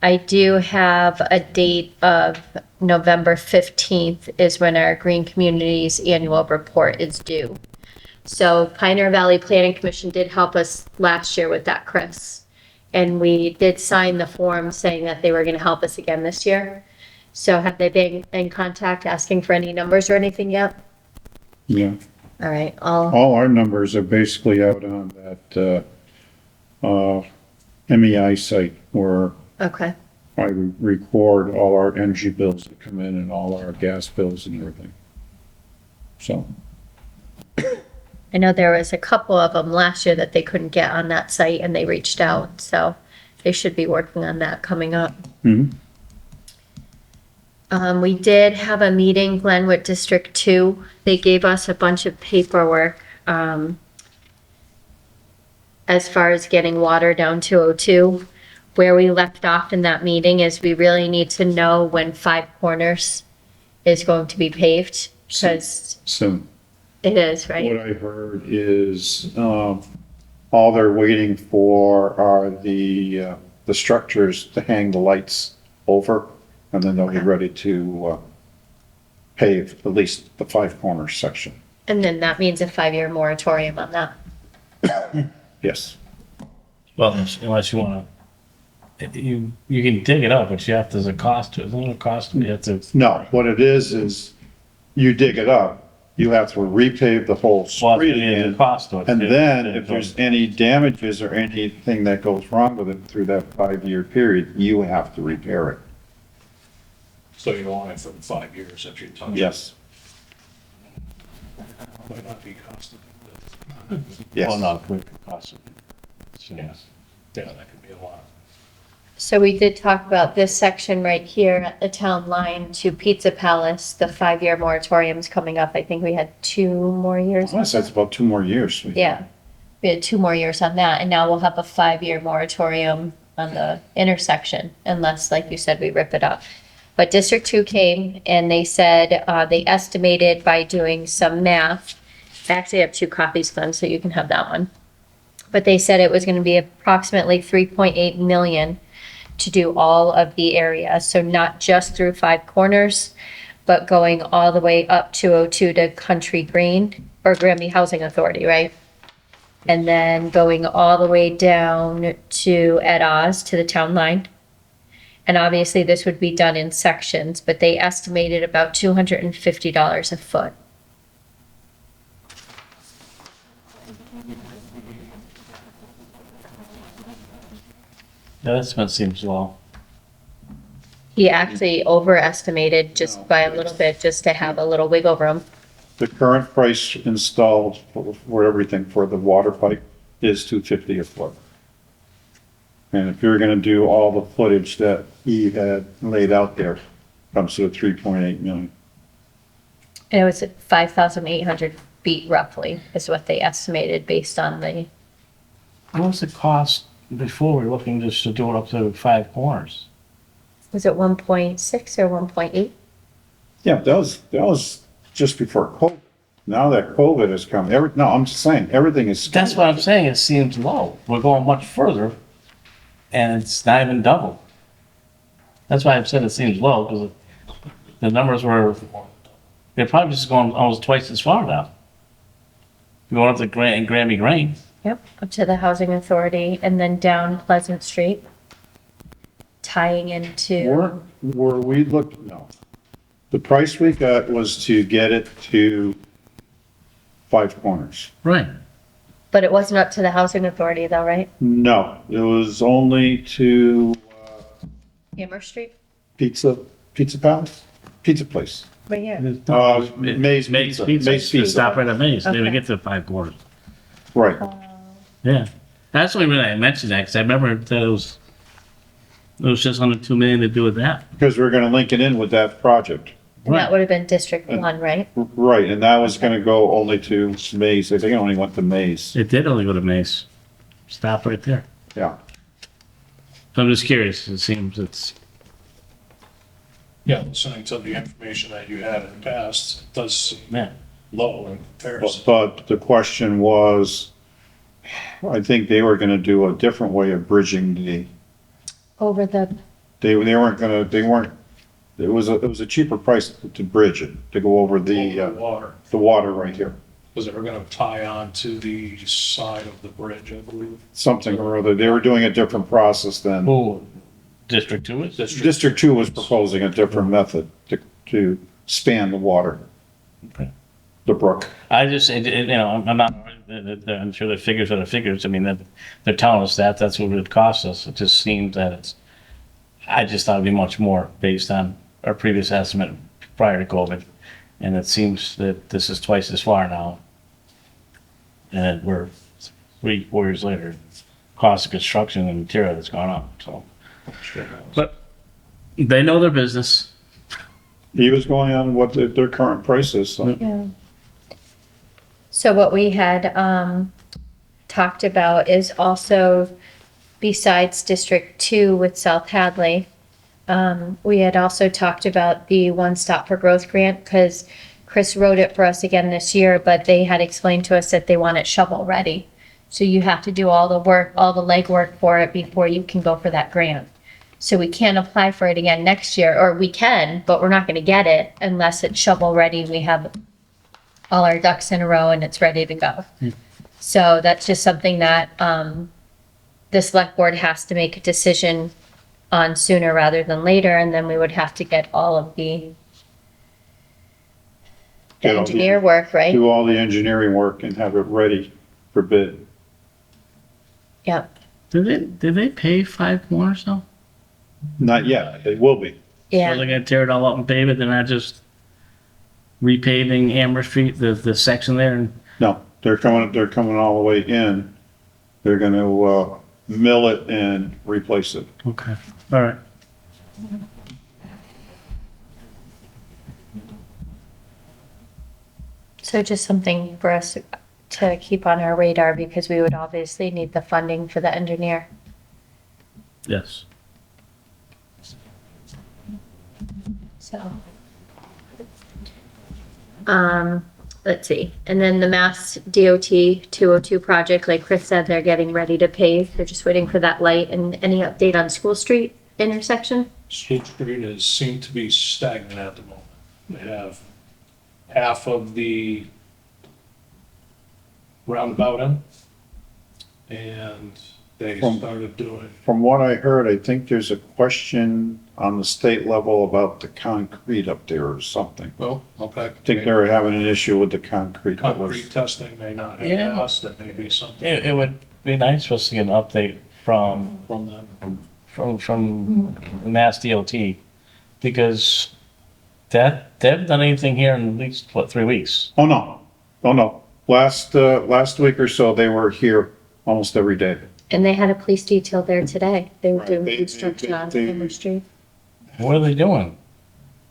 I do have a date of November 15th is when our Green Communities annual report is due. So Pioneer Valley Planning Commission did help us last year with that, Chris. And we did sign the form saying that they were going to help us again this year. So have they been in contact asking for any numbers or anything yet? yeah. All right, I'll, All our numbers are basically out on that, MEI site where okay. I record all our energy bills that come in and all our gas bills and everything. So, I know there was a couple of them last year that they couldn't get on that site and they reached out. So they should be working on that coming up. mhm. We did have a meeting, Glenwood District 2. They gave us a bunch of paperwork as far as getting water down 202. Where we left off in that meeting is we really need to know when Five Corners is going to be paved, because Soon. it is, right? What I heard is, all they're waiting for are the structures to hang the lights over, and then they'll be Okay. ready to, pave at least the Five Corners section. And then that means a 5-year moratorium on that. Yes. Well, unless you wanna, you can dig it up, but you have, there's a cost to it. Isn't there a cost? You have to, No, what it is you dig it up, you have to repave the whole well, street there's a again. cost to it. And too. then if there's any damages or anything that goes wrong with it through that 5-year period, you have to repair it. So you want it for 5 years if you're talking. Yes, Might not be cost effective. yes. Well, no, it would cost it. So, Yeah, that could be a lot. So we did talk about this section right here at the town line to Pizza Palace. The 5-year moratorium's coming up. I think we had 2 more years. Unless that's about 2 more years. Yeah, we had 2 more years on that, and now we'll have a 5-year moratorium on the intersection, unless, like you said, we rip it up. But District 2 came, and they said, they estimated by doing some math, I actually have 2 copies, Glenn, so you can have that one. But they said it was gonna be approximately 3.8 million to do all of the area, so not just through Five Corners, but going all the way up 202 to Country Green, or Granby Housing Authority, right? And then going all the way down to Ed Oz, to the town line. And obviously this would be done in sections, but they estimated about $250 a foot. Yeah, that expense seems low. He actually overestimated just by a little bit, just to have a little wiggle room. The current price installed for everything for the water pipe is $250 a foot. And if you're gonna do all the footage that he had laid out there, comes to 3.8 million. And it was at 5,800 feet roughly is what they estimated based on the, What was the cost before we were looking just to do it up to 5 corners? was it 1.6 or 1.8? Yeah, that was just before COVID. Now that COVID has come, no, I'm just saying, everything is. That's what I'm saying, it seems low. We're going much further, and it's not even double. That's why I've said it seems low, because the numbers were, they're probably just going almost twice as far now. Going up to Granby Grain. Yep, up to the housing authority and then down Pleasant Street, tying into, Were we no. The price we got was to get it to 5 corners. Right. but it wasn't up to the housing authority though, right? No, it was only to Amherst Street? Pizza Palace, pizza place. Right here. Maze Maze Pizza. Pizza. Maze Pizza. Stop right at Maze. They would Okay. get to 5 corners. Right. Yeah. That's the only reason I mentioned that, because I remember that it was just under 2 million to do with that. Because we're gonna link it in with that project. And that Right. would have been District 1, right? Right, and that was gonna go only to Maze. I think it only went to Maze. It did only go to Maze. Stop right there. Yeah. So I'm just curious. It seems it's, Yeah, listening to the information that you had in the past, it does seem yeah. low in comparison. But the question was, I think they were gonna do a different way of bridging Over the, they weren't, it was a cheaper price to bridge it, to go over Water, the water right here. because they were gonna tie on to the side of the bridge, I believe. Something or other. They were doing a different process than, Who, District 2 is? District 2 was proposing a different method to span the water. Okay. The brook. I just, you know, I'm not, I'm sure the figures are the figures. I mean, they're telling us that, that's what it would cost us. It just seems that it's, I just thought it'd be much more based on our previous estimate prior to COVID. And it seems that this is twice as far now. And we're 3-4 years later, cost of construction and material has gone up, so. But they know their business. He was going on what their current price is, so. yeah. So what we had talked about is also, besides District 2 with South Hadley, we had also talked about the One Stop for Growth grant, because Chris wrote it for us again this year, but they had explained to us that they want it shovel ready. So you have to do all the work, all the legwork for it before you can go for that grant. So we can't apply for it again next year, or we can, but we're not gonna get it unless it's shovel ready. We have all our ducks in a row and it's ready to go. So that's just something that, the select board has to make a decision on sooner rather than later, and then we would have to get all of the Get all the- engineer work, right? Do all the engineering work and have it ready for bid. Yep, Did they pay 5 corners though? Not yet, it will be. Are they yeah, gonna tear it all up and pave it? They're not just repaving Amherst Street, the section there? And No, they're coming all the way in. They're gonna, mill it and replace it. okay, all right. so just something for us to keep on our radar, because we would obviously need the funding for the engineer. Yes. So. Let's see, and then the Mass DOT 202 project, like Chris said, they're getting ready to pave. They're just waiting for that light. And any update on School Street intersection? School Street is seem to be stagnant at the moment. They have half of the roundabout in, and they From- started doing, From what I heard, I think there's a question on the state level about the concrete up there or something. well, okay. I think they were having an issue with the concrete. That was- Concrete testing may not have Yeah. passed, that may be something It would be nice for us to get an update from from them. Mass DOT, because they haven't done anything here in at least, what, 3 weeks? Oh, no. Oh, no. Last week or so, they were here almost every day. And they had a police detail there today. They were doing They- construction on they- Amber Street. What are they doing?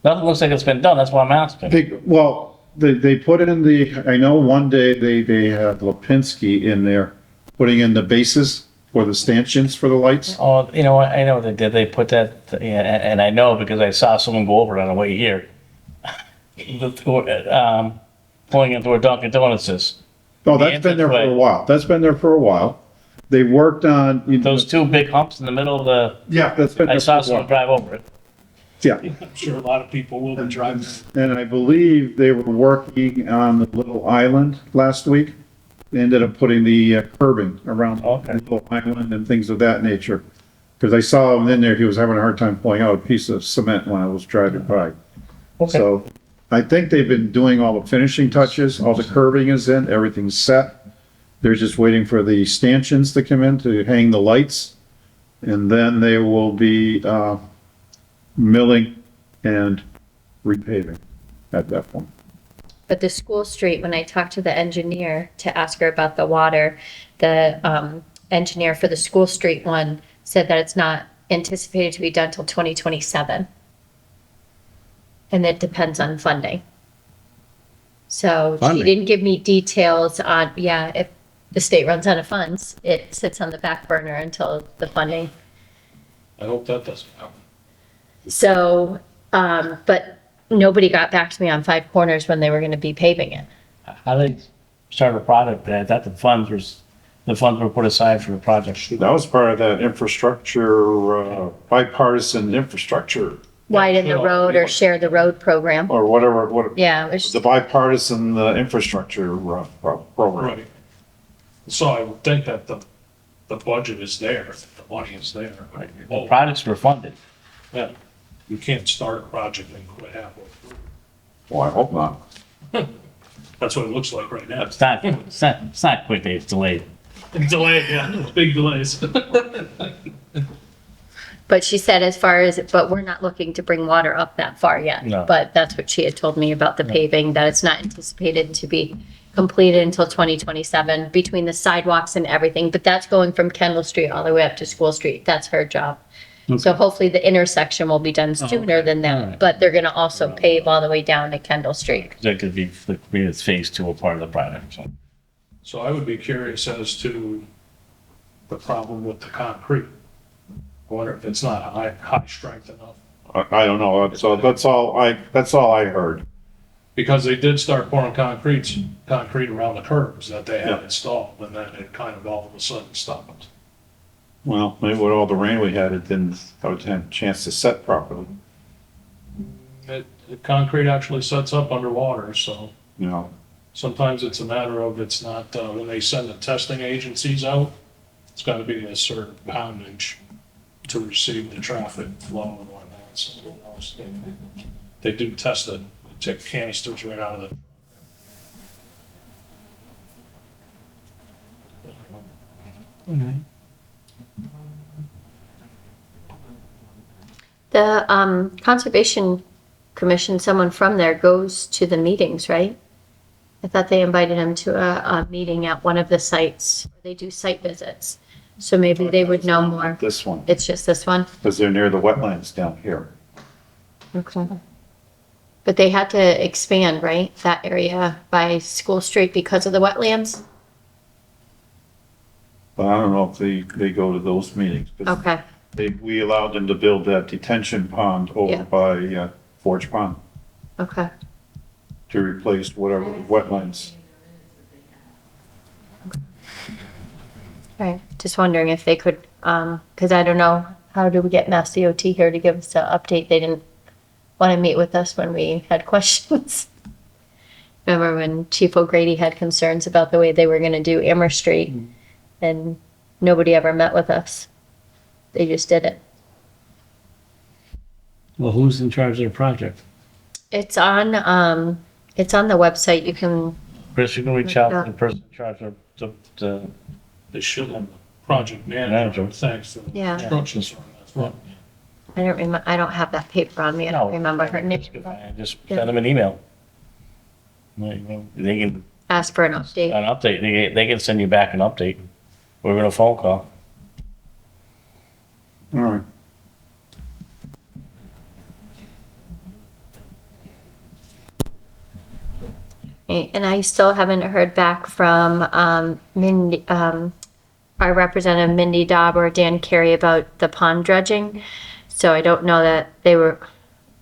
Nothing looks like it's been done, that's why I'm asking. They put in I know one day they had Lipinski in there putting in the bases for the stanchions for the lights. Oh, you know what, I know they did, they put that, yeah, and I know because I saw someone go over it on the way here. Pulling into where Dunkin' Donuts is. Oh, that's been there for a while. That's been there for a while. They worked on. Those two big humps in the middle of the, Yeah, that's been I there saw for a someone while. drive over it. Yeah, I'm sure a lot of people will be driving. and I believe they were working on the little island last week. They ended up putting the curbing around the Okay. little island and things of that nature. Because I saw him in there, he was having a hard time pulling out a piece of cement when I was driving by. Okay. So I think they've been doing all the finishing touches, all the curbing is in, everything's set. They're just waiting for the stanchions to come in to hang the lights. And then they will be, milling and repaving at that point. But the school street, when I talked to the engineer to ask her about the water, the engineer for the school street one said that it's not anticipated to be done till 2027. And it depends on funding. So she Funding? didn't give me details on, yeah, if the state runs out of funds, it sits on the back burner until the funding. I hope that doesn't happen. So, but nobody got back to me on Five Corners when they were gonna be paving it. How did they start a project? I thought the funds were put aside for the project. That was part of that infrastructure, bipartisan infrastructure, Widen the road or share the road program. or whatever, Yeah, it was, the bipartisan infrastructure program. Right. So I would think that the budget is there, the money is there. The projects were funded. Yeah, you can't start a project and quit halfway through. Well, I hope not. That's what it looks like right now. It's not quick, it's delayed. Delayed, yeah, big delays. but she said as far as, but we're not looking to bring water up that far yet. No. But that's what she had told me about the paving, that it's not anticipated to be completed until 2027 between the sidewalks and everything. But that's going from Kendall Street all the way up to School Street. That's her job. So hopefully the intersection will be done sooner than All that. right. But they're gonna also pave all the way down to Kendall Street. That could be, maybe it's phase 2 or part of the project, so. So I would be curious as to the problem with the concrete. I wonder if it's not high strength enough. I don't know, so that's all I heard. Because they did start pouring concrete around the curbs that they had Yeah. installed, and then it kind of all of a sudden stopped. Well, maybe with all the rain we had, it didn't have a chance to set properly, The concrete actually sets up underwater, so you know. sometimes it's a matter of it's not, when they send the testing agencies out, it's gotta be a certain poundage to receive the traffic flow and whatnot, so who knows? They do test it, they take canisters right out of the. The Conservation Commission, someone from there goes to the meetings, right? I thought they invited him to a meeting at one of the sites. They do site visits. So maybe they would know more. This one, It's just this one? because they're near the wetlands down here. Okay. But they had to expand, right? That area by School Street because of the wetlands? But I don't know if they go to those meetings. 'Cause Okay, we allowed them to build that detention pond over Yeah. by Forge Pond okay. to replace whatever wetlands. Right, just wondering if they could, because I don't know, how do we get Mass DOT here to give us an update? They didn't want to meet with us when we had questions. Remember when Chief O'Grady had concerns about the way they were going to do Amher Street, and nobody ever met with us. They just did it. Well, who's in charge of the project? It's on the website. You can, Chris, you can reach out to the person in charge of the They should have the project manager, Manager. thanks to the Yeah. construction firm, that's right. I don't remember, I don't have that paper on me. I don't remember her name. Just send them an email. They can, Ask for an update. an update, they can send you back an update, or even a phone call. All right. And I still haven't heard back from Mindy, our representative Mindy Daub or Dan Carey about the pond dredging. So I don't know that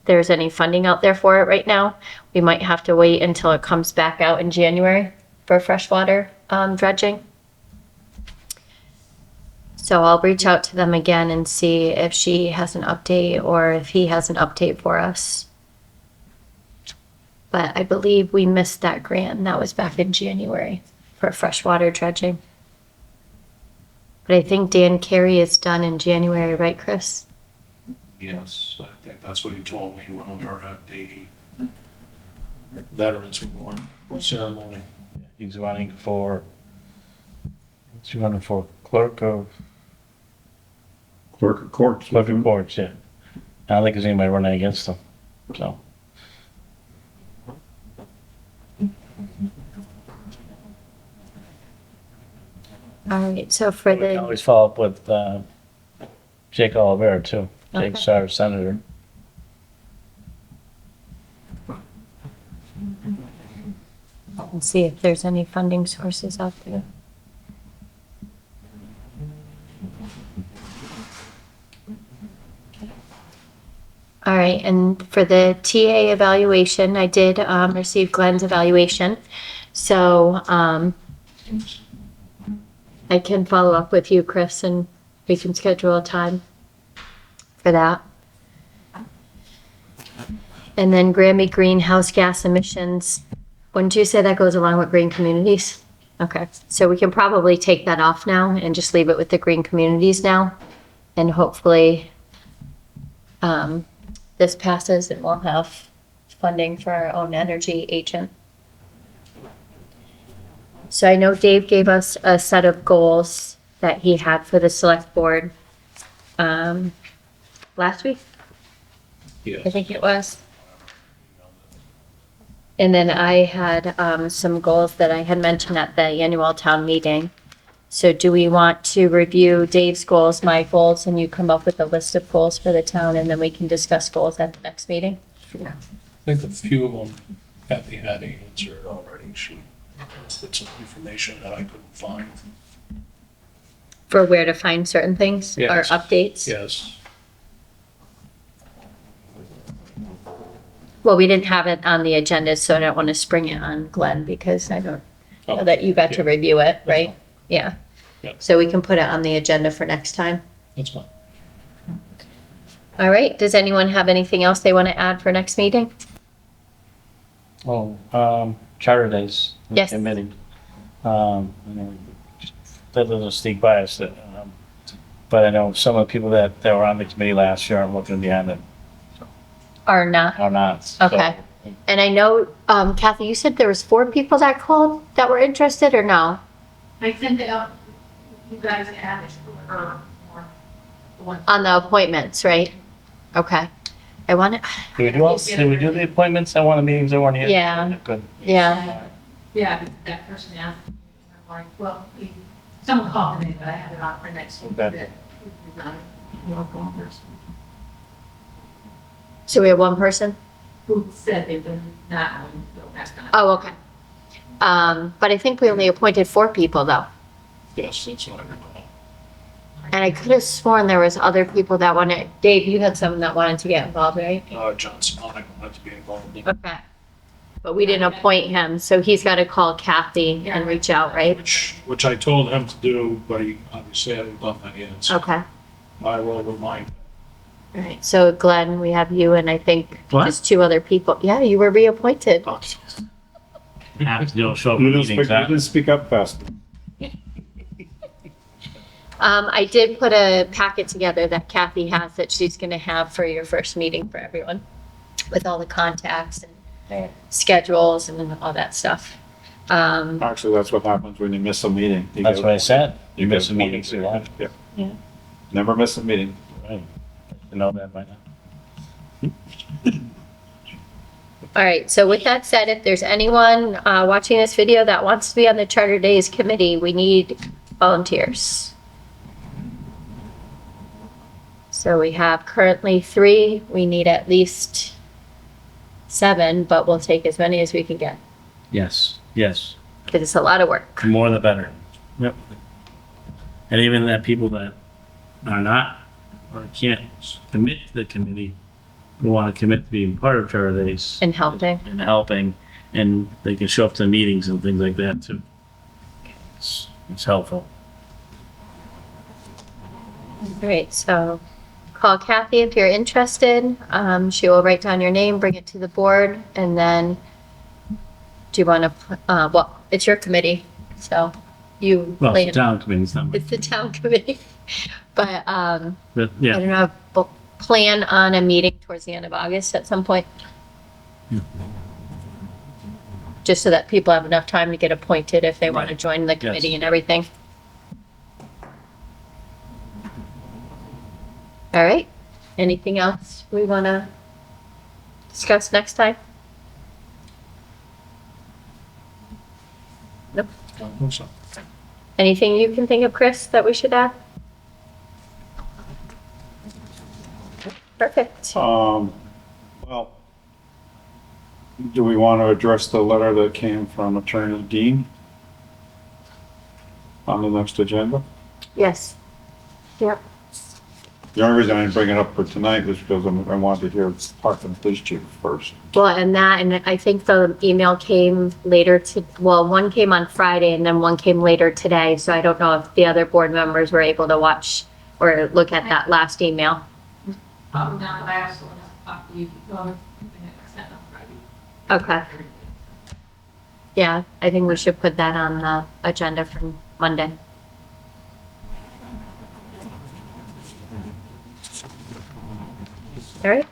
there's any funding out there for it right now. We might have to wait until it comes back out in January for freshwater dredging. So I'll reach out to them again and see if she has an update or if he has an update for us. But I believe we missed that grant, and that was back in January for freshwater dredging. But I think Dan Carey is done in January, right, Chris? Yes, I think that's what he told me when we were at the Veterans Memorial ceremony. He's running for clerk of Courts. courts, yeah. I don't think there's anybody running against him, so. All right, so for We can the, always follow up with, Jake Oliver too. Okay. Jake's our senator. and see if there's any funding sources out there. All right, and for the TA evaluation, I did receive Glenn's evaluation. So I can follow up with you, Chris, and we can schedule a time for that. And then Granby greenhouse gas emissions. Wouldn't you say that goes along with green communities? Okay, so we can probably take that off now and just leave it with the green communities now. And hopefully this passes and we'll have funding for our own energy agent. So I know Dave gave us a set of goals that he had for the select board last week, I Yes. think it was. And then I had some goals that I had mentioned at the annual town meeting. So do we want to review Dave's goals, my goals, and you come up with a list of goals for the town, and then we can discuss goals at the next meeting? Sure. I think a few of them Kathy had answered already. She put some information that I couldn't find. For where to find certain things or Yes. updates? Yes. Well, we didn't have it on the agenda, so I don't want to spring it on Glenn because I don't know that you got to Yeah. review it, That's right? fine. Yeah. Yeah. So we can put it on the agenda for next time. That's fine. All right, does anyone have anything else they want to add for next meeting? Oh, charter days. Yes. Committee. I know that doesn't sneak by us, but I know some of the people that were on the committee last year aren't looking behind it, Or not? are not. So, Okay. And I know, Kathy, you said there was 4 people that called that were interested or no? I sent it out, you guys added or one. On the appointments, right? Okay. I want to, Did we do the appointments at one of the meetings that weren't here? Yeah. Good. yeah. Yeah, that person asked, me, I'm like, well, someone called me, but I have it on for next week. Okay. So we have one person? Who said they were not on, so that's not. Oh, okay. But I think we only appointed 4 people though. Yes, that's what I recall. And I could have sworn there was other people that wanted, Dave, you had someone that wanted to get involved, right? John Sonic wanted to be involved. Okay. But we didn't appoint him, so he's got to call Kathy and reach out, right? Which I told him to do, but he obviously hadn't done that yet. So Okay. I will remind him. All right. So Glenn, we have you and I think What? just 2 other people. Yeah, you were reappointed. Have to show up You for didn't meetings, speak, you huh? didn't speak up fast. I did put a packet together that Kathy has that she's going to have for your first meeting for everyone with all the contacts and schedules and all that stuff. Actually, that's what happens when you miss a meeting. You That's get- what I said. You get miss a meeting, so you appointed. have. Yeah. Never miss a meeting. Right. to know that by now. All right, so with that said, if there's anyone watching this video that wants to be on the Charter Days Committee, we need volunteers. So we have currently 3. We need at least 7, but we'll take as many as we can get Yes, yes. because it's a lot of work. The more the better. Yep. And even that people that are not or can't commit to the committee, who want to commit to being part of Charter Days. And helping. And helping, and they can show up to meetings and things like that too. It's helpful. Great, so call Kathy if you're interested. She will write down your name, bring it to the board, and then do you want to, well, it's your committee, so you. Well, plan- it's the town committee's number. It's the town committee, but I But yeah, don't know, but plan on a meeting towards the end of August at some point. Yeah. Just so that people have enough time to get appointed if they want to Right. join the committee Yes. and everything. All right, anything else we want to discuss next time? Nope. I don't think so. Anything you can think of, Chris, that we should add? Perfect. Well, do we want to address the letter that came from Attorney Dean on the next agenda? Yes. Yep. The only reason I didn't bring it up for tonight was because I wanted to hear part from the police chief first. Well, and I think the email came later well, one came on Friday and then one came later today. So I don't know if the other board members were able to watch or look at that last email. Now, I also want to talk to you before the next time on Friday. Okay. Yeah, I think we should put that on the agenda for Monday. All right.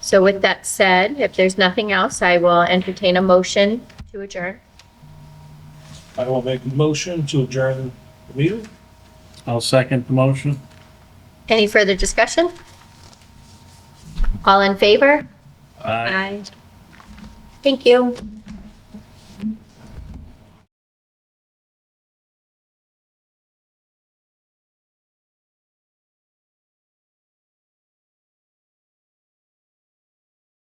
So with that said, if there's nothing else, I will entertain a motion to adjourn. I will make a motion to adjourn the meeting. I'll second the motion. Any further discussion? All in favor? Aye. Thank you.